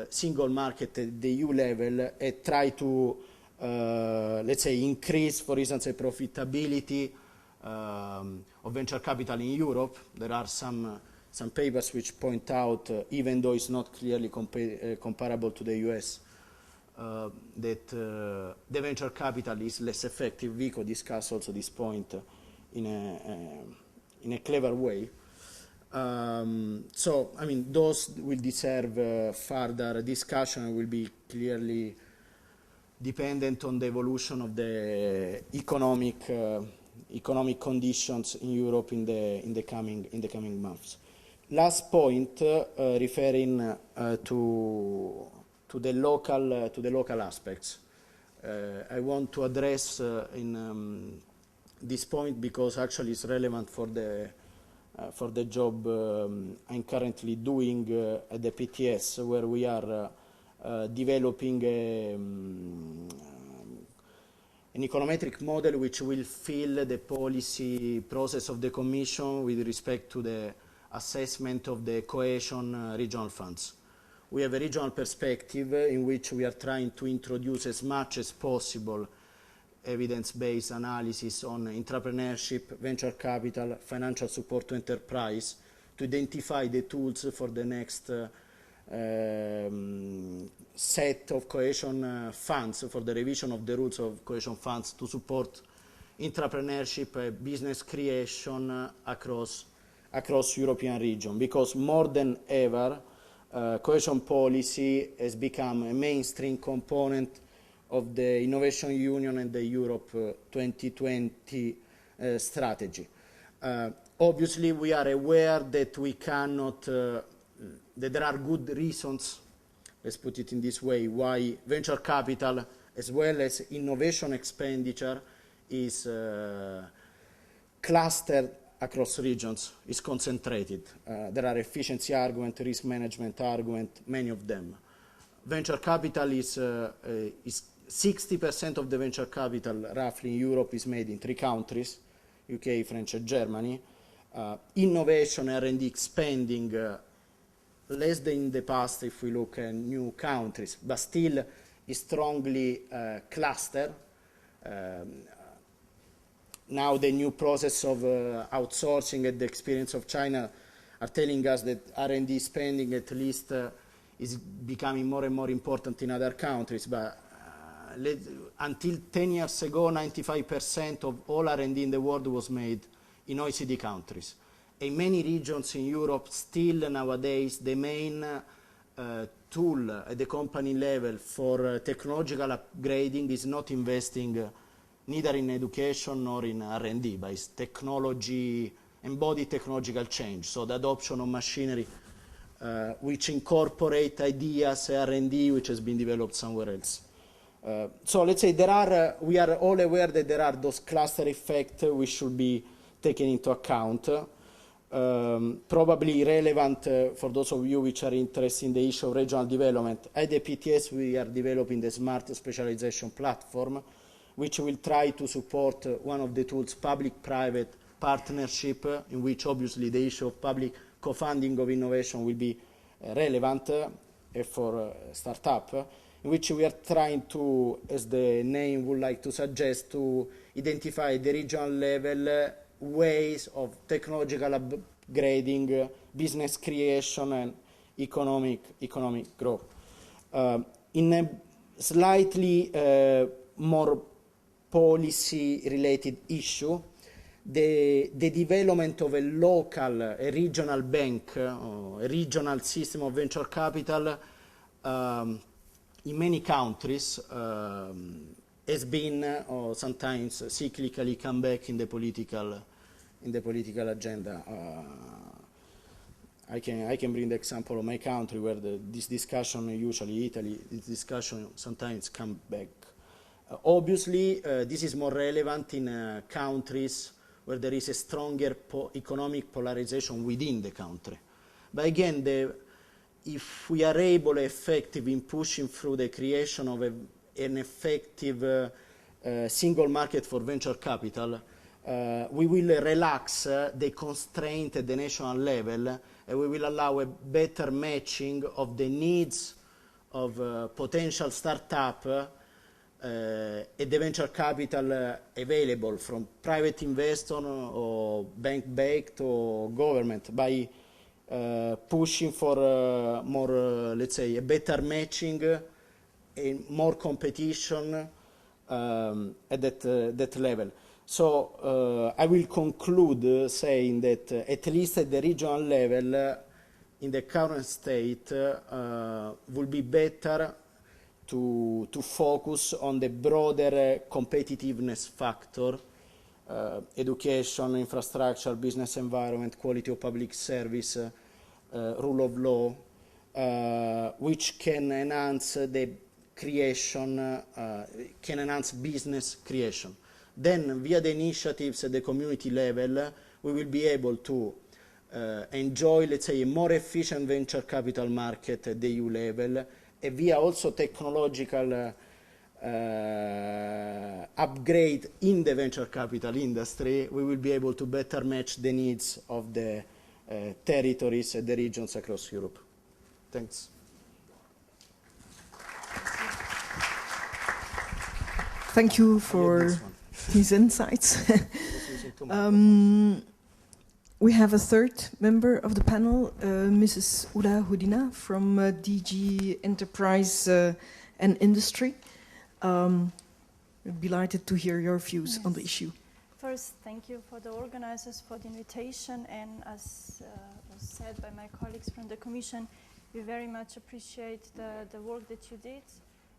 single market at the EU level and try to, let's say, increase, for instance, the profitability of venture capital in Europe. There are some papers which point out, even though it's not clearly comparable to the US, that the venture capital is less effective. VICO discussed also this point in a clever way. So, I mean, those will deserve further discussion and will be clearly dependent on the evolution of the economic conditions in Europe in the coming months. Last point, referring to the local aspects. I want to address in this point because actually it's relevant for the job I'm currently doing at the PTS, where we are developing an econometric model which will fill the policy process of the Commission with respect to the assessment of the cohesion regional funds. We have a regional perspective in which we are trying to introduce as much as possible evidence-based analysis on entrepreneurship, venture capital, financial support to enterprise, to identify the tools for the next set of cohesion funds, for the revision of the rules of cohesion funds to support entrepreneurship, business creation across European region. Because more than ever, cohesion policy has become a mainstream component of the Innovation Union and the Europe 2020 strategy. Obviously, we are aware that we cannot, that there are good reasons, let's put it in this way, why venture capital as well as innovation expenditure is clustered across regions, is concentrated. There are efficiency arguments, risk management arguments, many of them. Venture capital is 60% of the venture capital roughly in Europe is made in 3 countries, UK, France and Germany. Innovation R&D spending less than in the past if we look at new countries, but still is strongly clustered. Now the new process of outsourcing and the experience of China are telling us that R&D spending at least is becoming more and more important in other countries. But until 10 years ago, 95% of all R&D in the world was made in OECD countries. In many regions in Europe, still nowadays, the main tool at the company level for technological upgrading is not investing neither in education nor in R&D, but it's technology, embodied technological change. So the adoption of machinery which incorporate ideas, R&D, which has been developed somewhere else. So let's say we are all aware that there are those cluster effects which should be taken into account. Probably relevant for those of you which are interested in the issue of regional development. At the PTS we are developing the smart specialization platform, which will try to support one of the tools, public-private partnership, in which obviously the issue of public co-funding of innovation will be relevant for startup, in which we are trying to, as the name would like to suggest, to identify the regional level ways of technological upgrading, business creation and economic growth. In a slightly more policy-related issue, the development of a local, a regional bank, or a regional system of venture capital in many countries has been, or sometimes cyclically come back in the political agenda. I can bring the example of my country where this discussion, usually Italy, this discussion sometimes come back. Obviously, this is more relevant in countries where there is a stronger economic polarization within the country. But again, if we are able, effective in pushing through the creation of an effective single market for venture capital, we will relax the constraint at the national level, and we will allow a better matching of the needs of potential startup at the venture capital available from private investor or bank-backed or government, by pushing for more, let's say, a better matching and more competition at that level. So I will conclude saying that at least at the regional level, in the current state, will be better to focus on the broader competitiveness factor, education, infrastructure, business environment, quality of public service, rule of law, which can enhance the creation, can enhance business creation. Then, via the initiatives at the community level, we will be able to enjoy, let's say, a more efficient venture capital market at the EU level, and via also technological upgrade in the venture capital industry, we will be able to better match the needs of the territories and the regions across Europe. Thanks. Thank you for these insights. We have a third member of the panel, Mrs. Ula Hudina from DG Enterprise and Industry. We're delighted to hear your views on the issue. First, thank you for the organizers for the invitation, and as was said by my colleagues from the Commission, we very much appreciate the work that you did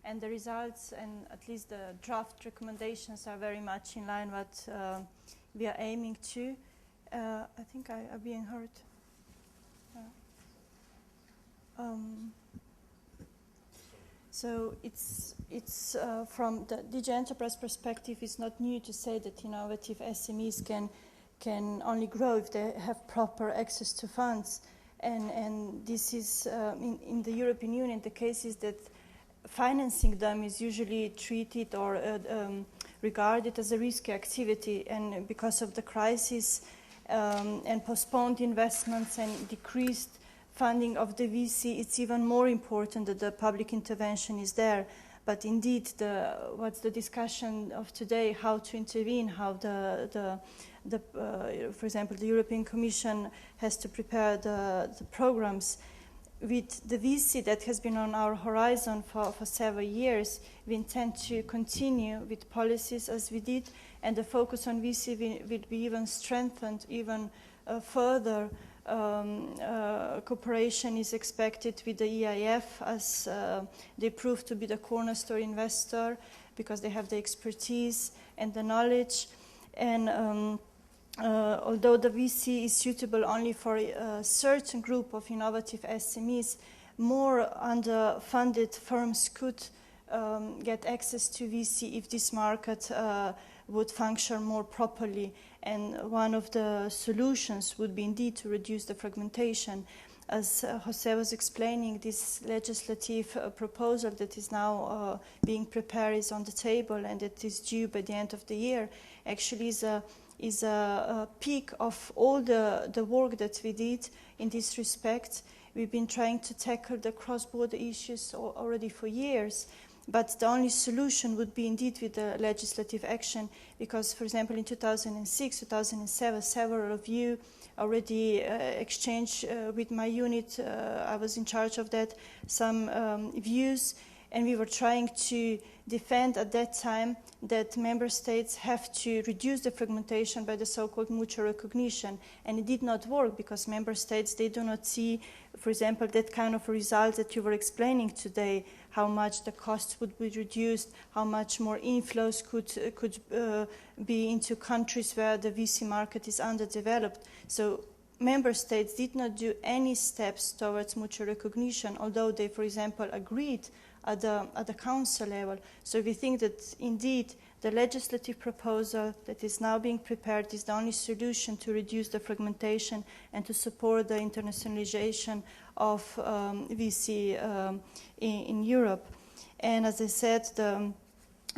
and the results and at least the draft recommendations are very much in line what we are aiming to. I think I'm being heard. So it's from the DG Enterprise perspective, it's not new to say that innovative SMEs can only grow if they have proper access to funds. And this is, in the European Union, the case is that financing them is usually treated or regarded as a risky activity. And because of the crisis and postponed investments and decreased funding of the VC, it's even more important that the public intervention is there. But indeed, what's the discussion of today, how to intervene, how for example, the European Commission has to prepare the programs. With the VC that has been on our horizon for several years, we intend to continue with policies as we did, and the focus on VC will be even strengthened, even further. Cooperation is expected with the EIF as they prove to be the cornerstone investor because they have the expertise and the knowledge. And although the VC is suitable only for a certain group of innovative SMEs, more underfunded firms could get access to VC if this market would function more properly. And one of the solutions would be indeed to reduce the fragmentation. As Jose was explaining, this legislative proposal that is now being prepared is on the table and it is due by the end of the year, actually is a peak of all the work that we did in this respect. We've been trying to tackle the cross-border issues already for years. But the only solution would be indeed with the legislative action because, for example, in 2006, 2007, several of you already exchanged with my unit, I was in charge of that, some views, and we were trying to defend at that time that member states have to reduce the fragmentation by the so-called mutual recognition. And it did not work because member states, they do not see, for example, that kind of result that you were explaining today, how much the costs would be reduced, how much more inflows could be into countries where the VC market is underdeveloped. So member states did not do any steps towards mutual recognition, although they, for example, agreed at the council level. So we think that indeed the legislative proposal that is now being prepared is the only solution to reduce the fragmentation and to support the internationalization of VC in Europe. And as I said, the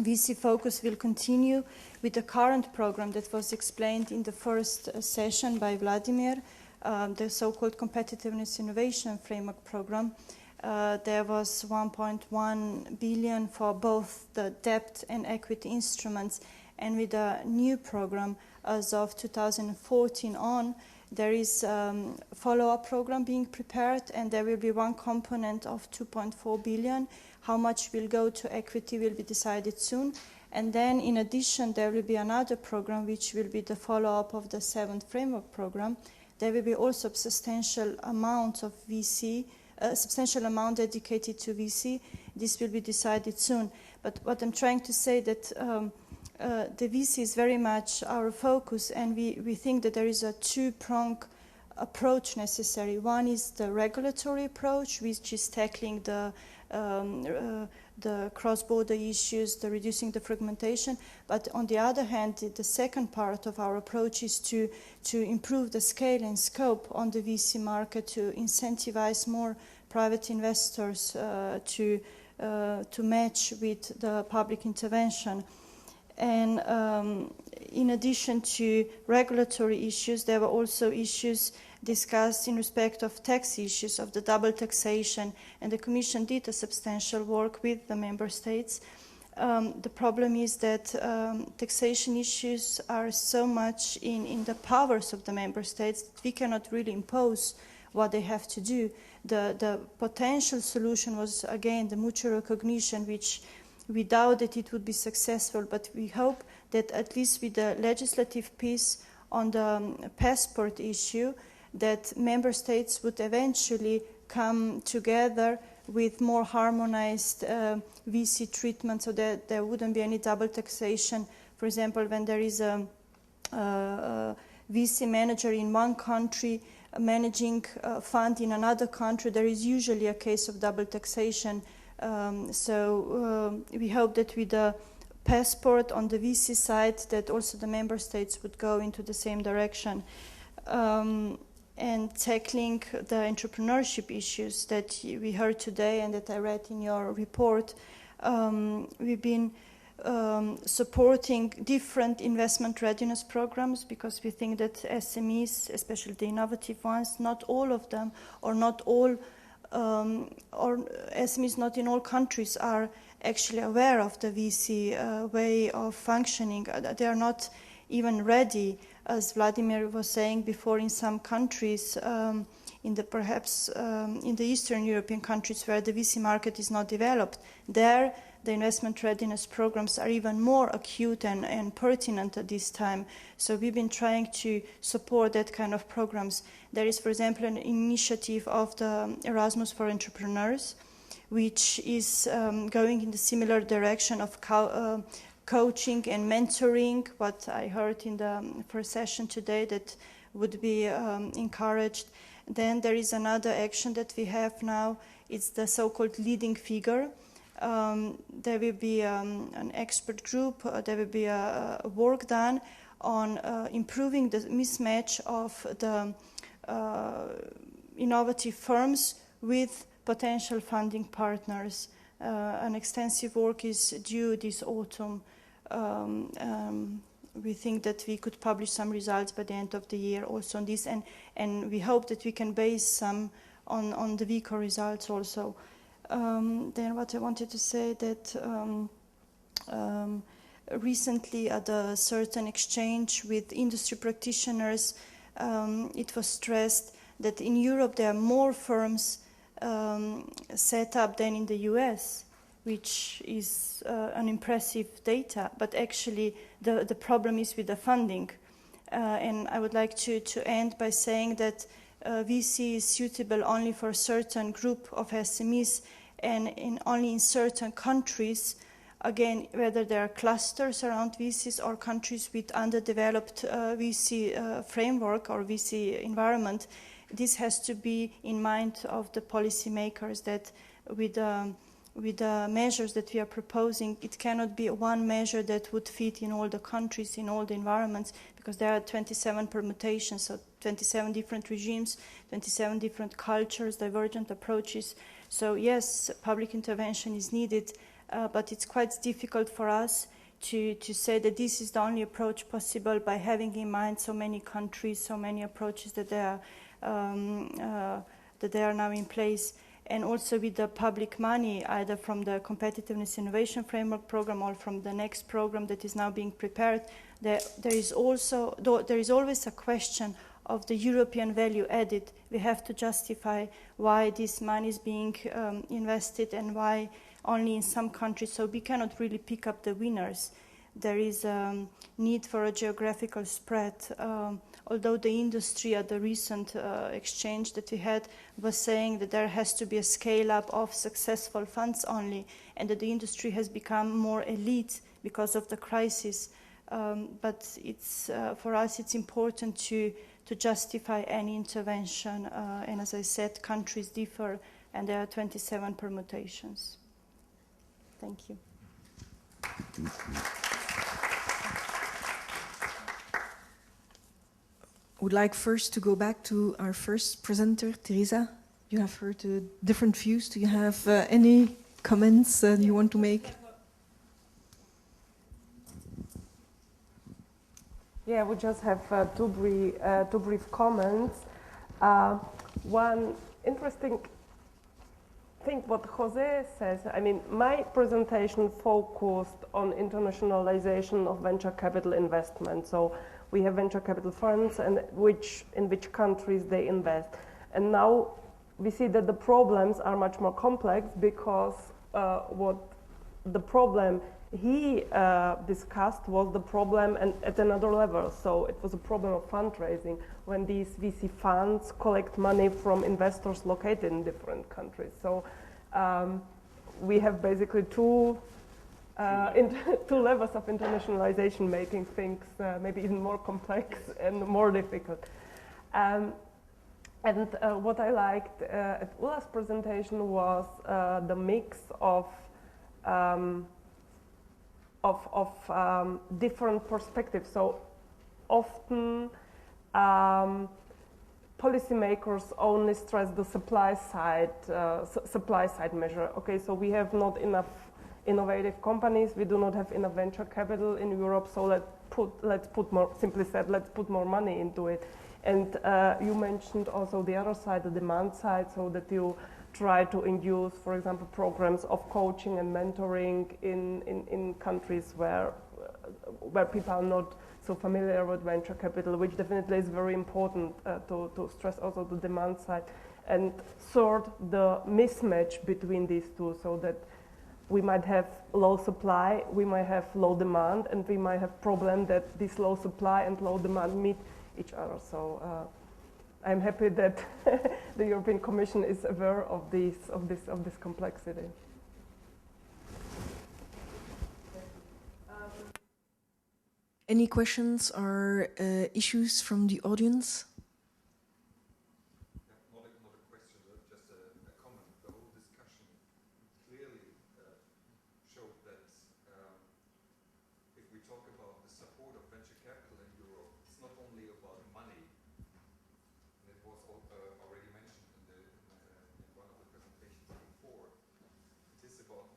VC focus will continue with the current program that was explained in the first session by Vladimir, the so-called Competitiveness Innovation Framework Program. There was 1.1 billion for both the debt and equity instruments, and with a new program as of 2014 on, there is a follow-up program being prepared, and there will be one component of 2.4 billion. How much will go to equity will be decided soon. And then in addition, there will be another program which will be the follow-up of the 7th framework program. There will be also a substantial amount of VC, a substantial amount dedicated to VC. This will be decided soon. But what I'm trying to say that the VC is very much our focus, and we think that there is a two-pronged approach necessary. One is the regulatory approach, which is tackling the cross-border issues, the reducing the fragmentation. But on the other hand, the second part of our approach is to improve the scale and scope on the VC market, to incentivize more private investors to match with the public intervention. And in addition to regulatory issues, there were also issues discussed in respect of tax issues, of the double taxation, and the Commission did a substantial work with the Member States. The problem is that taxation issues are so much in the powers of the Member States that we cannot really impose what they have to do. The potential solution was, again, the mutual recognition, which we doubt that it would be successful, but we hope that at least with the legislative piece on the passport issue, that member states would eventually come together with more harmonized VC treatment so that there wouldn't be any double taxation. For example, when there is a VC manager in one country managing a fund in another country, there is usually a case of double taxation. So we hope that with the passport on the VC side, that also the member states would go into the same direction. And tackling the entrepreneurship issues that we heard today and that I read in your report, we've been supporting different investment readiness programs because we think that SMEs, especially the innovative ones, not all of them or not all, or SMEs not in all countries are actually aware of the VC way of functioning. They are not even ready, as Vladimir was saying before, in some countries, in the Eastern European countries where the VC market is not developed. There, the investment readiness programs are even more acute and pertinent at this time. So we've been trying to support that kind of programs. There is, for example, an initiative of the Erasmus for Entrepreneurs, which is going in the similar direction of coaching and mentoring, what I heard in the first session today that would be encouraged. Then there is another action that we have now. It's the so-called leading figure. There will be an expert group, there will be a work done on improving the mismatch of the innovative firms with potential funding partners. An extensive work is due this autumn. We think that we could publish some results by the end of the year also on this, and we hope that we can base some on the VICO results also. Then what I wanted to say that recently at a certain exchange with industry practitioners, it was stressed that in Europe there are more firms set up than in the US, which is an impressive data, but actually the problem is with the funding. And I would like to end by saying that VC is suitable only for a certain group of SMEs and only in certain countries, again, whether there are clusters around VCs or countries with underdeveloped VC framework or VC environment. This has to be in mind of the policymakers that with the measures that we are proposing, it cannot be one measure that would fit in all the countries, in all the environments, because there are 27 permutations, so 27 different regimes, 27 different cultures, divergent approaches. So yes, public intervention is needed, but it's quite difficult for us to say that this is the only approach possible by having in mind so many countries, so many approaches that they are now in place. And also with the public money, either from the Competitiveness Innovation Framework Program or from the next program that is now being prepared, there is always a question of the European value added. We have to justify why this money is being invested and why only in some countries. So we cannot really pick up the winners. There is a need for a geographical spread. Although the industry at the recent exchange that we had was saying that there has to be a scale-up of successful funds only, and that the industry has become more elite because of the crisis. But it's, for us, it's important to justify any intervention. And as I said, countries differ, and there are 27 permutations. Thank you. Would like first to go back to our first presenter, Teresa. You have heard different views. Do you have any comments you want to make? Yeah, we just have two brief comments. One interesting thing what Jose says, I mean, my presentation focused on internationalization of venture capital investment. So we have venture capital funds and in which countries they invest. And now we see that the problems are much more complex because what the problem he discussed was the problem at another level. So it was a problem of fundraising when these VC funds collect money from investors located in different countries. So we have basically two levels of internationalization, making things maybe even more complex and more difficult. And what I liked at Ula's presentation was the mix of different perspectives. So often policymakers only stress the supply side measure. Okay, so we have not enough innovative companies. We do not have enough venture capital in Europe. So let's put more. Simply said, let's put more money into it. And you mentioned also the other side, the demand side, so that you try to induce, for example, programs of coaching and mentoring in countries where people are not so familiar with venture capital, which definitely is very important to stress also the demand side. And third, the mismatch between these two, so that we might have low supply, we might have low demand, and we might have problem that this low supply and low demand meet each other. So I'm happy that the European Commission is aware of this complexity. Any questions or issues from the audience? Not a question, just a comment. The whole discussion clearly showed that if we talk about the support of venture capital in Europe, it's not only about money. And it was already mentioned in one of the presentations before. It is about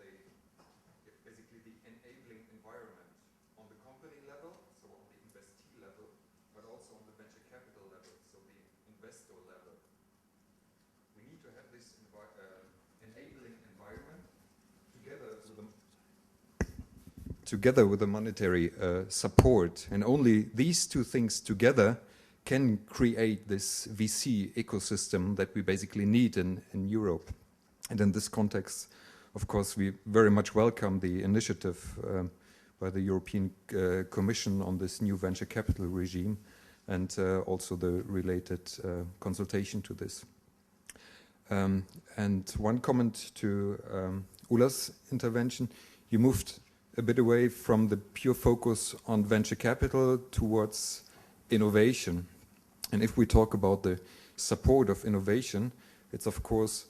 basically the enabling environment on the company level, so on the investee level, but also on the venture capital level, so the investor level. We need to have this enabling environment together with the monetary support, and only these two things together can create this VC ecosystem that we basically need in Europe. And in this context, of course, we very much welcome the initiative by the European Commission on this new venture capital regime, and also the related consultation to this. And one comment to Ula's intervention: you moved a bit away from the pure focus on venture capital towards innovation. And if we talk about the support of innovation, it's of course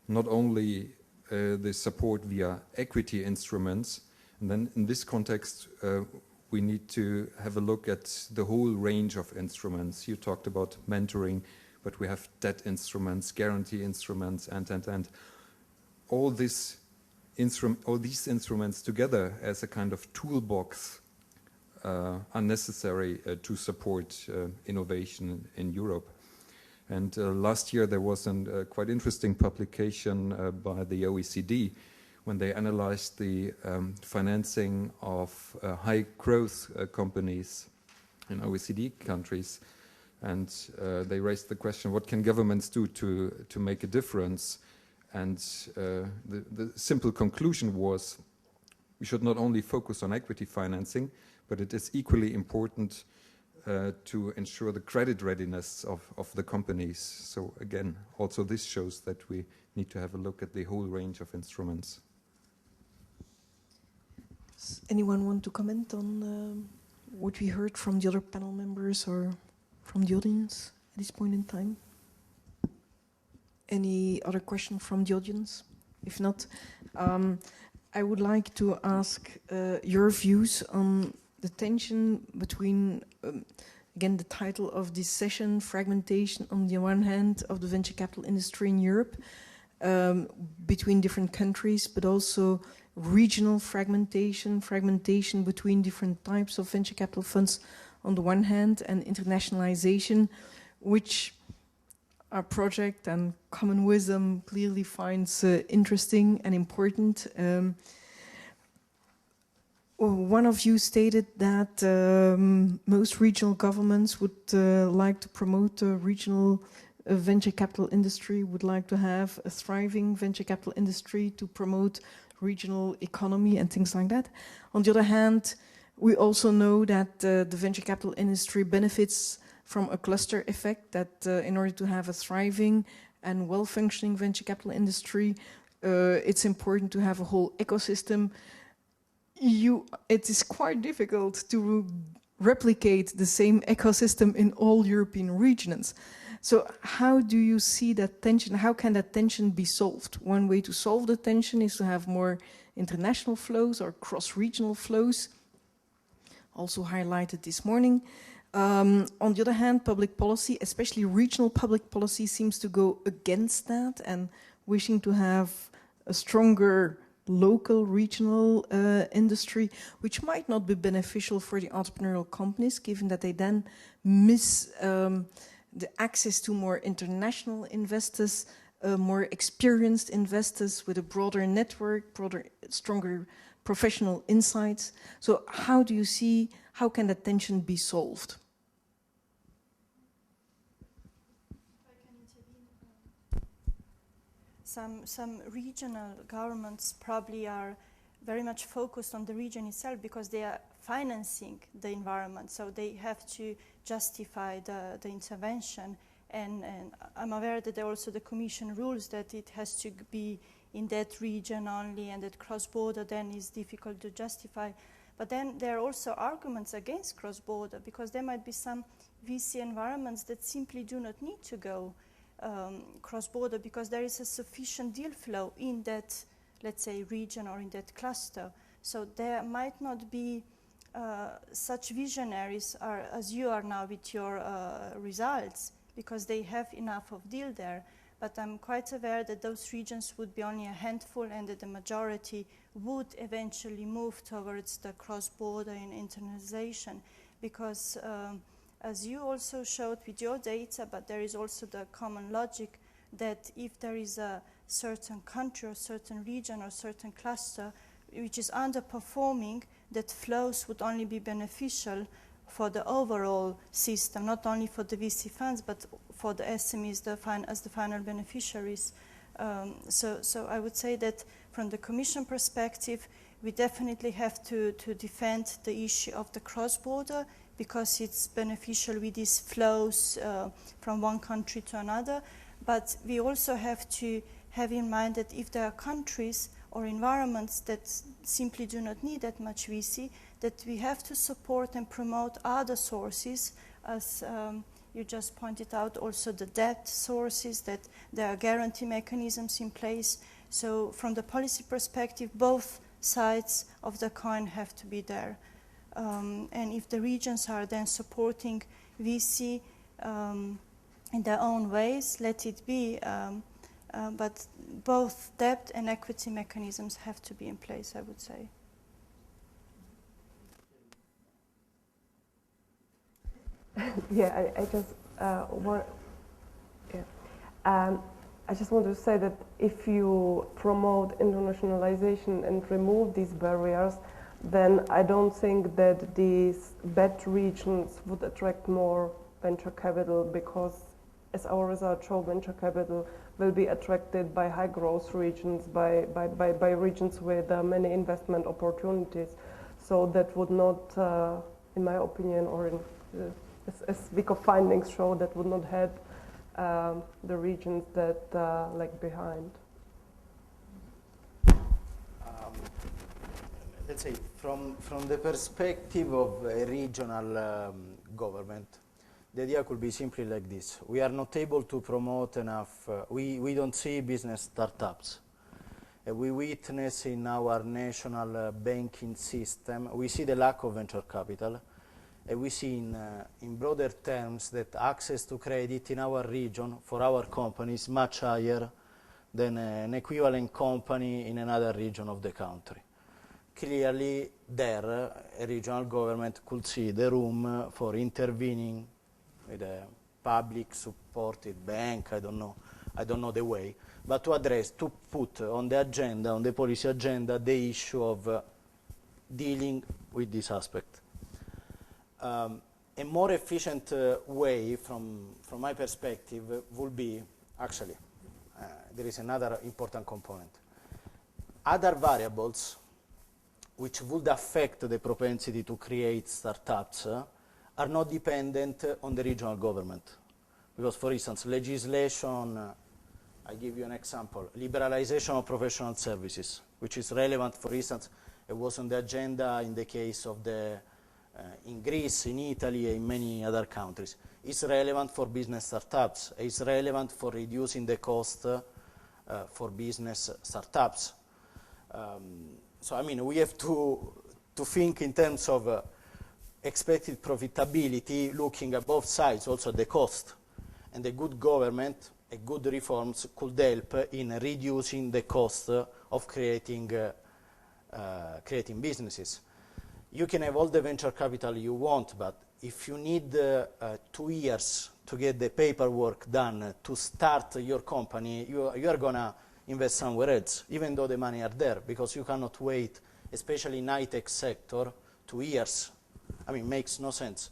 not only the support via equity instruments. And then in this context, we need to have a look at the whole range of instruments. You talked about mentoring, but we have debt instruments, guarantee instruments, and all these instruments together as a kind of toolbox are necessary to support innovation in Europe. And last year there was a quite interesting publication by the OECD when they analyzed the financing of high growth companies in OECD countries. And they raised the question, what can governments do to make a difference? And the simple conclusion was, we should not only focus on equity financing, but it is equally important to ensure the credit readiness of the companies. So again, also this shows that we need to have a look at the whole range of instruments. Does anyone want to comment on what we heard from the other panel members or from the audience at this point in time? Any other question from the audience? If not, I would like to ask your views on the tension between, again, the title of this session, fragmentation on the one hand of the venture capital industry in Europe, between different countries, but also regional fragmentation between different types of venture capital funds on the one hand, and internationalization, which our project and Common Wisdom clearly finds interesting and important. One of you stated that most regional governments would like to promote a regional venture capital industry, would like to have a thriving venture capital industry to promote regional economy and things like that. On the other hand, we also know that the venture capital industry benefits from a cluster effect, that in order to have a thriving and well-functioning venture capital industry, it's important to have a whole ecosystem. It is quite difficult to replicate the same ecosystem in all European regions. So how do you see that tension? How can that tension be solved? One way to solve the tension is to have more international flows or cross-regional flows, also highlighted this morning. On the other hand, public policy, especially regional public policy, seems to go against that and wishing to have a stronger local, regional industry, which might not be beneficial for the entrepreneurial companies, given that they then miss the access to more international investors, more experienced investors with a broader network, stronger professional insights. So how do you see, how can that tension be solved? Some regional governments probably are very much focused on the region itself because they are financing the environment, so they have to justify the intervention. And I'm aware that there are also the Commission rules that it has to be in that region only, and that cross-border then is difficult to justify. But then there are also arguments against cross-border, because there might be some VC environments that simply do not need to go cross-border because there is a sufficient deal flow in that, let's say, region or in that cluster. So there might not be such visionaries as you are now with your results, because they have enough of deal there. But I'm quite aware that those regions would be only a handful, and that the majority would eventually move towards the cross-border and internationalization, because as you also showed with your data, but there is also the common logic that if there is a certain country or certain region or certain cluster which is underperforming, that flows would only be beneficial for the overall system, not only for the VC funds, but for the SMEs as the final beneficiaries. So I would say that from the Commission perspective, we definitely have to defend the issue of the cross-border, because it's beneficial with these flows from one country to another. But we also have to have in mind that if there are countries or environments that simply do not need that much VC, that we have to support and promote other sources, as you just pointed out, also the debt sources, that there are guarantee mechanisms in place. So from the policy perspective, both sides of the coin have to be there. And if the regions are then supporting VC in their own ways, let it be. But both debt and equity mechanisms have to be in place, I would say. Yeah, I just want to say that if you promote internationalization and remove these barriers, then I don't think that these bad regions would attract more venture capital, because as our results show, venture capital will be attracted by high growth regions, by regions with many investment opportunities. So that would not, in my opinion, or in, as VICO findings show, that would not help the regions that lag behind. Let's say from the perspective of a regional government, the idea could be simply like this. We are not able to promote enough, we don't see business startups. We witness in our national banking system, we see the lack of venture capital. And we see in broader terms that access to credit in our region for our company is much higher than an equivalent company in another region of the country. Clearly, there, a regional government could see the room for intervening with a public supported bank, I don't know the way, but to put on the agenda, on the policy agenda, the issue of dealing with this aspect. A more efficient way, from my perspective, would be, actually, there is another important component. Other variables which would affect the propensity to create startups are not dependent on the regional government. Because, for instance, legislation I give you an example. Liberalization of professional services, which is relevant, for instance, it was on the agenda in the case of the, in Greece, in Italy, and in many other countries. It's relevant for business startups. It's relevant for reducing the cost for business startups. So, I mean, we have to think in terms of expected profitability, looking at both sides, also the cost. And a good government, a good reforms could help in reducing the cost of creating businesses. You can have all the venture capital you want, but if you need 2 years to get the paperwork done to start your company, you are going to invest somewhere else, even though the money are there, because you cannot wait, especially in high-tech sector, 2 years. I mean, makes no sense.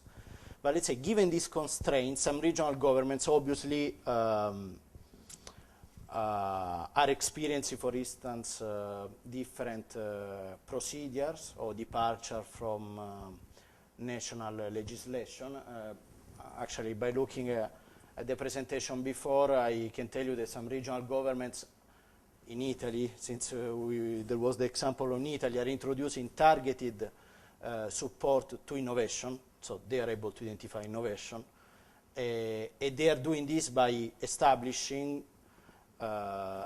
But let's say, given these constraints, some regional governments obviously are experiencing, for instance, different procedures or departure from national legislation. Actually, by looking at the presentation before, I can tell you that some regional governments in Italy, since there was the example in Italy, are introducing targeted support to innovation, so they are able to identify innovation. And they are doing this by establishing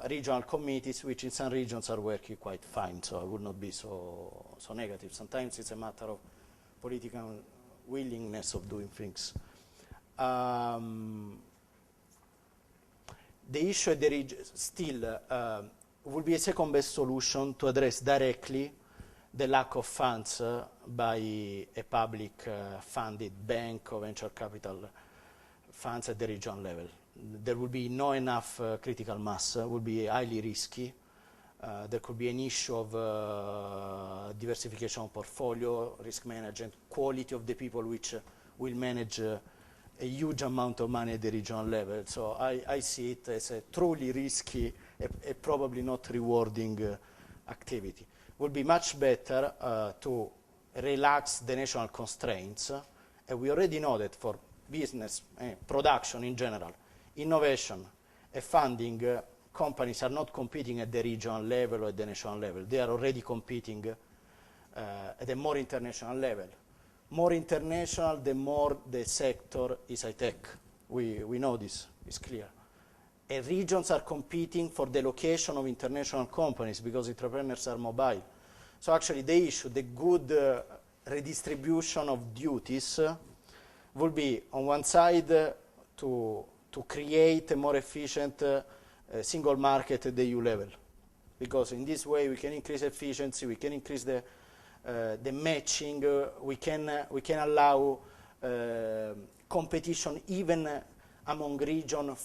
regional committees, which in some regions are working quite fine, so I would not be so negative. Sometimes it's a matter of political willingness of doing things. The issue at the region still would be a second best solution to address directly the lack of funds by a public funded bank or venture capital funds at the regional level. There will be not enough critical mass, will be highly risky. There could be an issue of diversification of portfolio, risk management, quality of the people which will manage a huge amount of money at the regional level. So I see it as a truly risky, a probably not rewarding activity. Would be much better to relax the national constraints, and we already know that for business, production in general, innovation and funding, companies are not competing at the regional level or at the national level. They are already competing at a more international level. More international, the more the sector is high-tech. We know this, it's clear. And regions are competing for the location of international companies because entrepreneurs are mobile. So actually the issue, the good redistribution of duties will be on one side to create a more efficient single market at the EU level. Because in this way we can increase efficiency, we can increase the matching, we can allow competition even among regions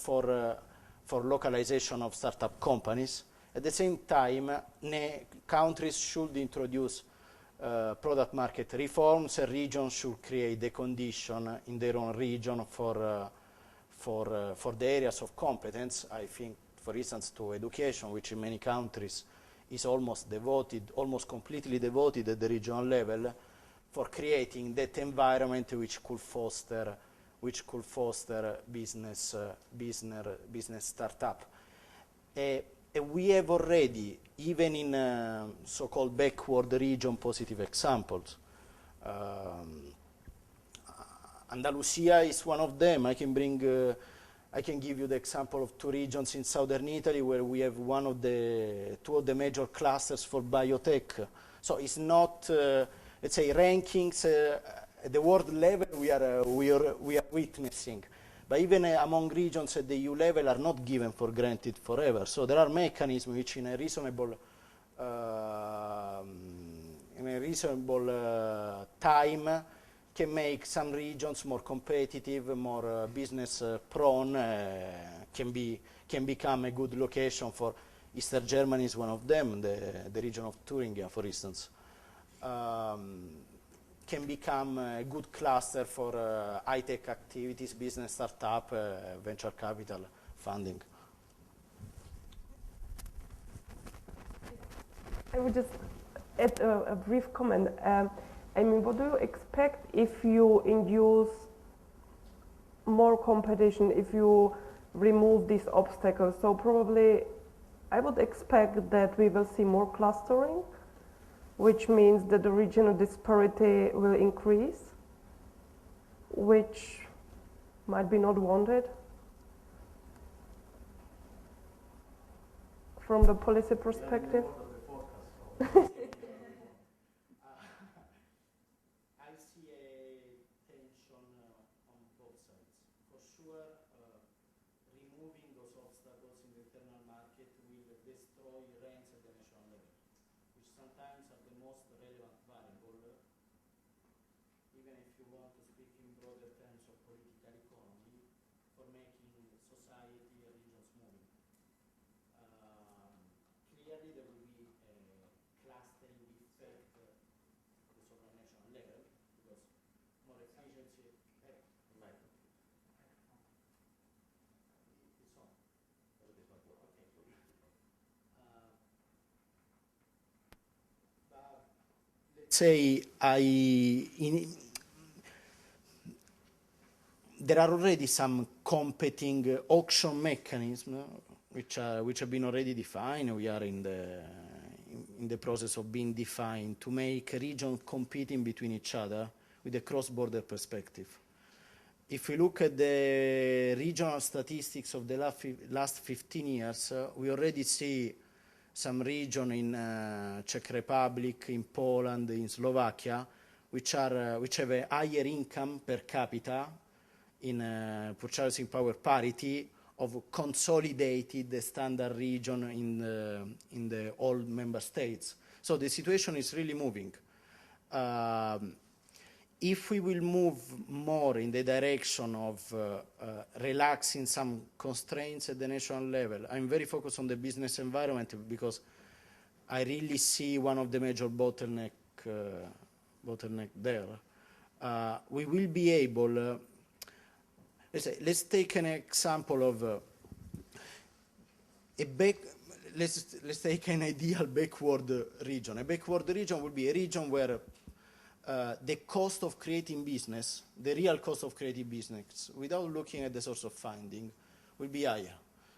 for localization of startup companies. At the same time, countries should introduce product market reforms, and regions should create the condition in their own region for the areas of competence. I think, for instance, to education, which in many countries is almost completely devoted at the regional level, for creating that environment which could foster business startup. We have already, even in so-called backward region, positive examples. Andalusia is one of them. I can give you the example of 2 regions in southern Italy where we have two of the major clusters for biotech. So it's not, let's say, rankings at the world level we are witnessing. But even among regions at the EU level are not given for granted forever. So there are mechanisms which in a reasonable time can make some regions more competitive, more business prone, can become a good location for Eastern Germany is one of them, the region of Thuringia, for instance. Can become a good cluster for high-tech activities, business startup, venture capital funding. I would just add a brief comment. I mean, what do you expect if you induce more competition, if you remove these obstacles. So probably I would expect that we will see more clustering, which means that the regional disparity will increase, which might be not wanted from the policy perspective. I see a tension on both sides. For sure, removing those obstacles in the internal market will destroy rents at the national level, which sometimes are the most relevant variable, even if you want to speak in broader terms of political economy, for making society and regions moving. Clearly there will be a clustering effect at the supranational level, because more efficiency, it's on. Let's say there are already some competing auction mechanisms which have been already defined. We are in the process of being defined to make regions competing between each other with a cross-border perspective. If we look at the regional statistics of the last 15 years, we already see some region in Czech Republic, in Poland, in Slovakia, which have a higher income per capita in purchasing power parity of consolidated the standard region in the old member states. So the situation is really moving. If we will move more in the direction of relaxing some constraints at the national level, I'm very focused on the business environment because I really see one of the major bottleneck there. We will be able, let's take an example of let's take an ideal backward region. A backward region would be a region where the cost of creating business, the real cost of creating business, without looking at the source of funding, will be higher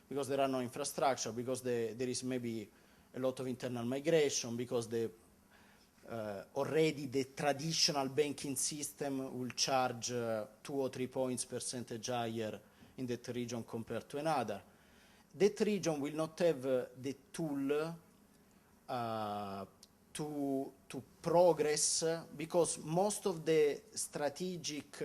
because there are no infrastructure, because there is maybe a lot of internal migration, because already the traditional banking system will charge 2 or 3 points percentage higher in that region compared to another. That region will not have the tool to progress, because most of the strategic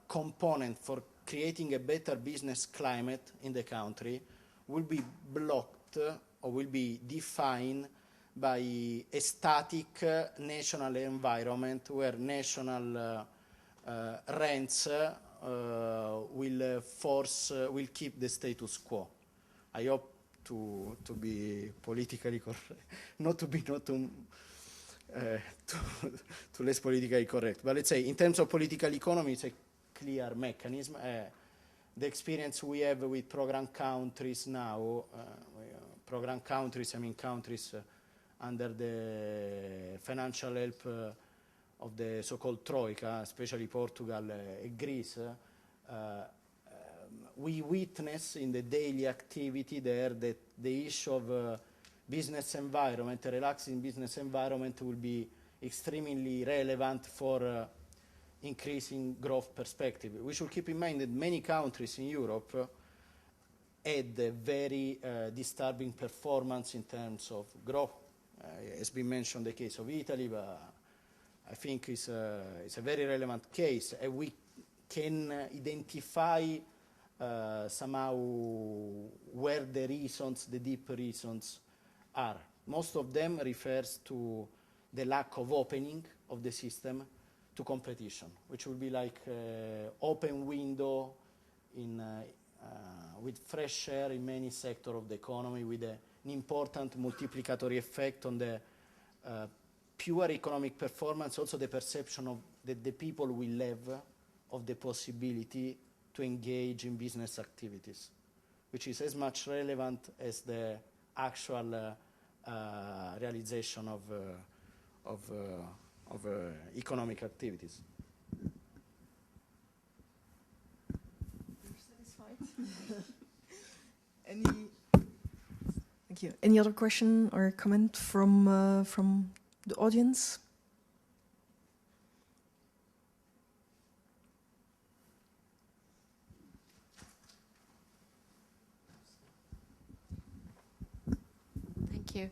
component for creating a better business climate in the country will be blocked or will be defined by a static national environment where national rents will keep the status quo. I hope to be politically correct, not too less politically correct. But let's say in terms of political economy, it's a clear mechanism. The experience we have with program countries now, program countries, I mean countries under the financial help of the so-called Troika, especially Portugal and Greece, we witness in the daily activity there that the issue of business environment, a relaxing business environment, will be extremely relevant for increasing growth perspective. We should keep in mind that many countries in Europe had a very disturbing performance in terms of growth. It's been mentioned the case of Italy, but I think it's a very relevant case, and we can identify somehow where the reasons, the deep reasons are. Most of them refers to the lack of opening of the system to competition, which will be like open window with fresh air in many sectors of the economy, with an important multiplicatory effect on the pure economic performance, also the perception of that the people will have of the possibility to engage in business activities, which is as much relevant as the actual realization of economic activities. Satisfied Thank you. Any other question or comment from the audience? Thank you.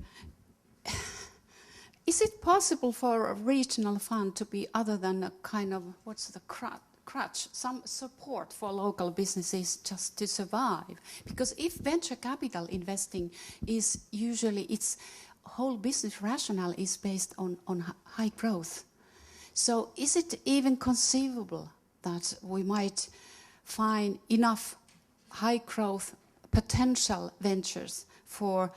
Is it possible for a regional fund to be other than a kind of, what's the crutch, some support for local businesses just to survive? Because if venture capital investing is usually, its whole business rationale is based on high growth. So is it even conceivable that we might find enough high growth potential ventures for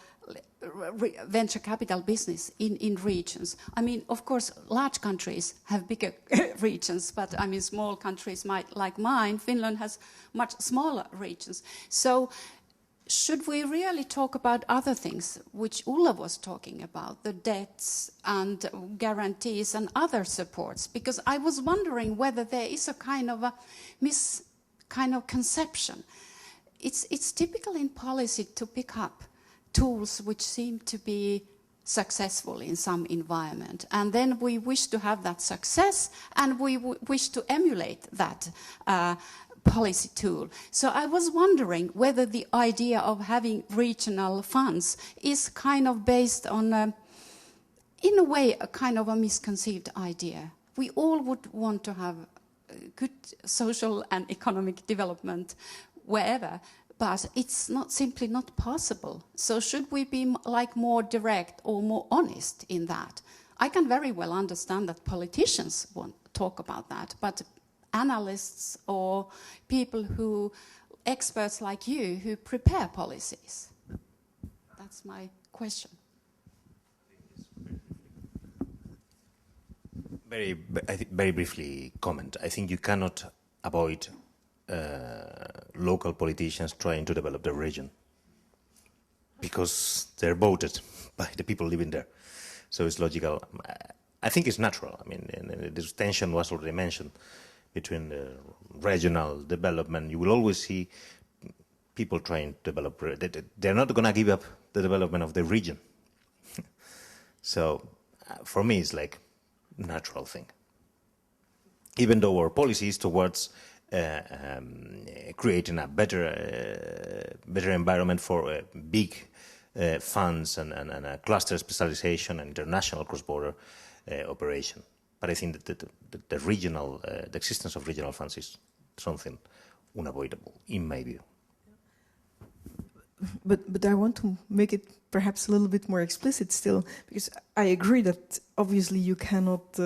venture capital business in regions? I mean, of course, large countries have bigger regions, but I mean, small countries like mine, Finland has much smaller regions. So should we really talk about other things, which Ulla was talking about, the debts and guarantees and other supports? Because I was wondering whether there is a kind of conception. It's typical in policy to pick up tools which seem to be successful in some environment, and then we wish to have that success, and we wish to emulate that policy tool. So I was wondering whether the idea of having regional funds is kind of based on, in a way, a kind of a misconceived idea. We all would want to have good social and economic development wherever, but it's simply not possible. So should we be like more direct or more honest in that? I can very well understand that politicians won't talk about that, but analysts or people experts like you who prepare policies. That's my question. Very briefly comment. I think you cannot avoid local politicians trying to develop the region because they're voted by the people living there. So it's logical. I think it's natural. I mean, this tension was already mentioned between the regional development. You will always see people trying to develop. They're not going to give up the development of the region. So for me, it's like a natural thing. Even though our policy is towards creating a better environment for big funds and a cluster specialization and international cross-border operation. But I think that the existence of regional funds is something unavoidable, in my view. But I want to make it perhaps a little bit more explicit still, because I agree that obviously you cannot.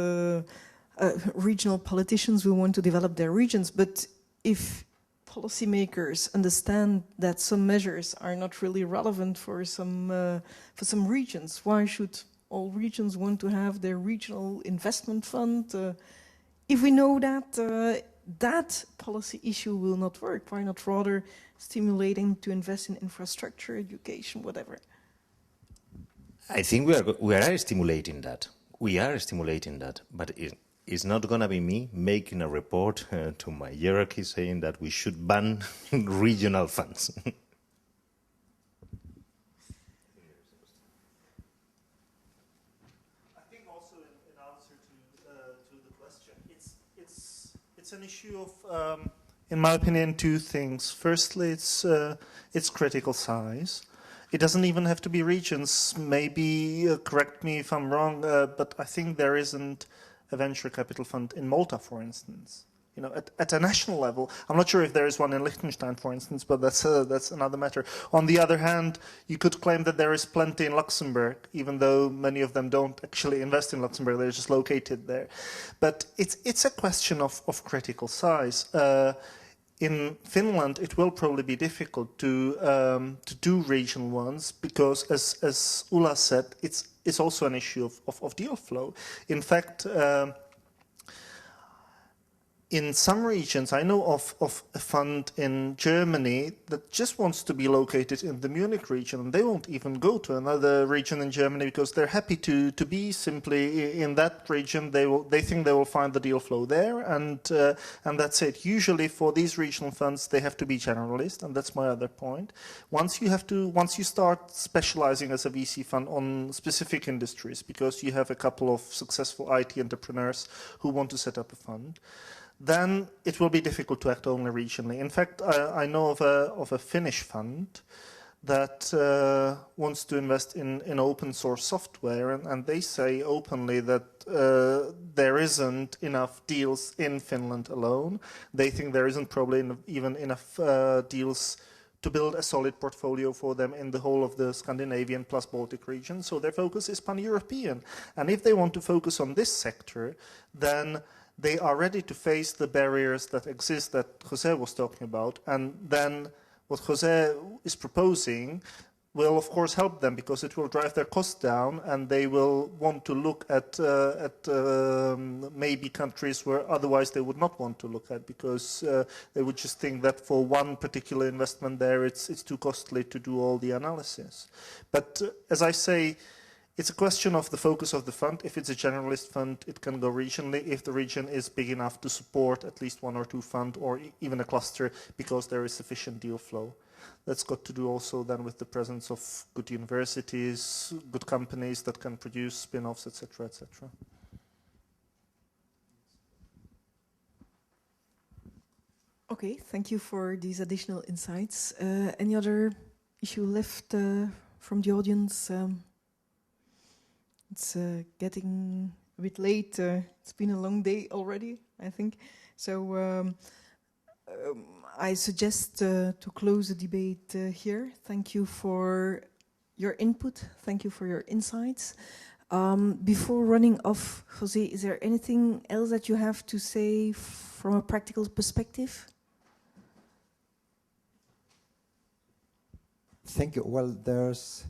Regional politicians will want to develop their regions, but if policymakers understand that some measures are not really relevant for some regions, why should all regions want to have their regional investment fund? If we know that that policy issue will not work, why not rather stimulating to invest in infrastructure, education, whatever? I think we are stimulating that. We are stimulating that, but it's not going to be me making a report to my hierarchy saying that we should ban regional funds. I think also in answer to the question, it's an issue of, in my opinion, two things. Firstly, it's critical size. It doesn't even have to be regions. Maybe correct me if I'm wrong, but I think there isn't a venture capital fund in Malta, for instance. You know, at a national level, I'm not sure if there is one in Liechtenstein, for instance, but that's another matter. On the other hand, you could claim that there is plenty in Luxembourg, even though many of them don't actually invest in Luxembourg; they're just located there. But it's a question of critical size. In Finland, it will probably be difficult to do regional ones because, as Ulla said, it's also an issue of deal flow. In fact, in some regions, I know of a fund in Germany that just wants to be located in the Munich region, and they won't even go to another region in Germany because they're happy to be simply in that region. They think they will find the deal flow there, and that's it. Usually for these regional funds, they have to be generalist, and that's my other point. Once you start specializing as a VC fund on specific industries, because you have a couple of successful IT entrepreneurs who want to set up a fund, then it will be difficult to act only regionally. In fact, I know of a Finnish fund that wants to invest in open source software, and they say openly that there isn't enough deals in Finland alone. They think there isn't probably even enough deals to build a solid portfolio for them in the whole of the Scandinavian plus Baltic region. So their focus is pan-European. And if they want to focus on this sector, then they are ready to face the barriers that exist that Jose was talking about. And then what Jose is proposing will, of course, help them because it will drive their costs down, and they will want to look at maybe countries where otherwise they would not want to look at, because they would just think that for one particular investment there, it's too costly to do all the analysis. But as I say, it's a question of the focus of the fund. If it's a generalist fund, it can go regionally if the region is big enough to support at least one or two funds or even a cluster because there is sufficient deal flow. That's got to do also then with the presence of good universities, good companies that can produce spin-offs, etc., etc. Okay, thank you for these additional insights. Any other issue left from the audience? It's getting a bit late. It's been a long day already, I think. So I suggest to close the debate here. Thank you for your input. Thank you for your insights. Before running off, Jose, is there anything else that you have to say from a practical perspective? Thank you. Well, there's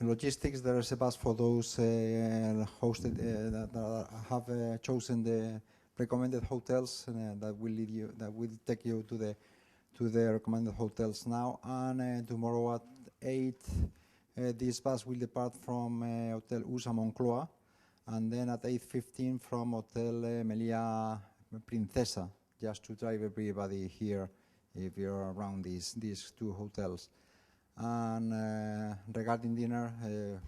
logistics. There's a bus for those hosted that have chosen the recommended hotels that will lead you, that will take you to the recommended hotels now. And tomorrow at 8, this bus will depart from Hotel USA Moncloa, and then at 8:15 from Hotel Meliá Princesa, just to drive everybody here if you're around these two hotels. And regarding dinner,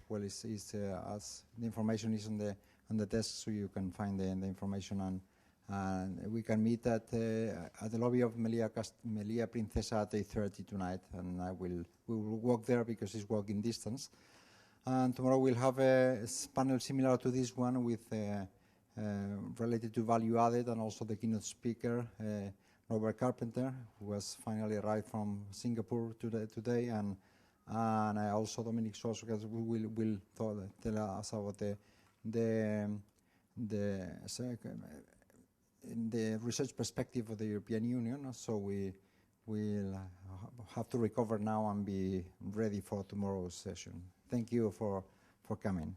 well, it's as the information is on the desk, so you can find the information, and we can meet at the lobby of Meliá Princesa at 8:30 tonight, and we will walk there because it's walking distance. And tomorrow we'll have a panel similar to this one with related to value added, and also the keynote speaker, Robert Carpenter, who has finally arrived from Singapore today, and also Dominic Sosa, because we will tell us about the research perspective of the European Union. So we will have to recover now and be ready for tomorrow's session. Thank you for coming.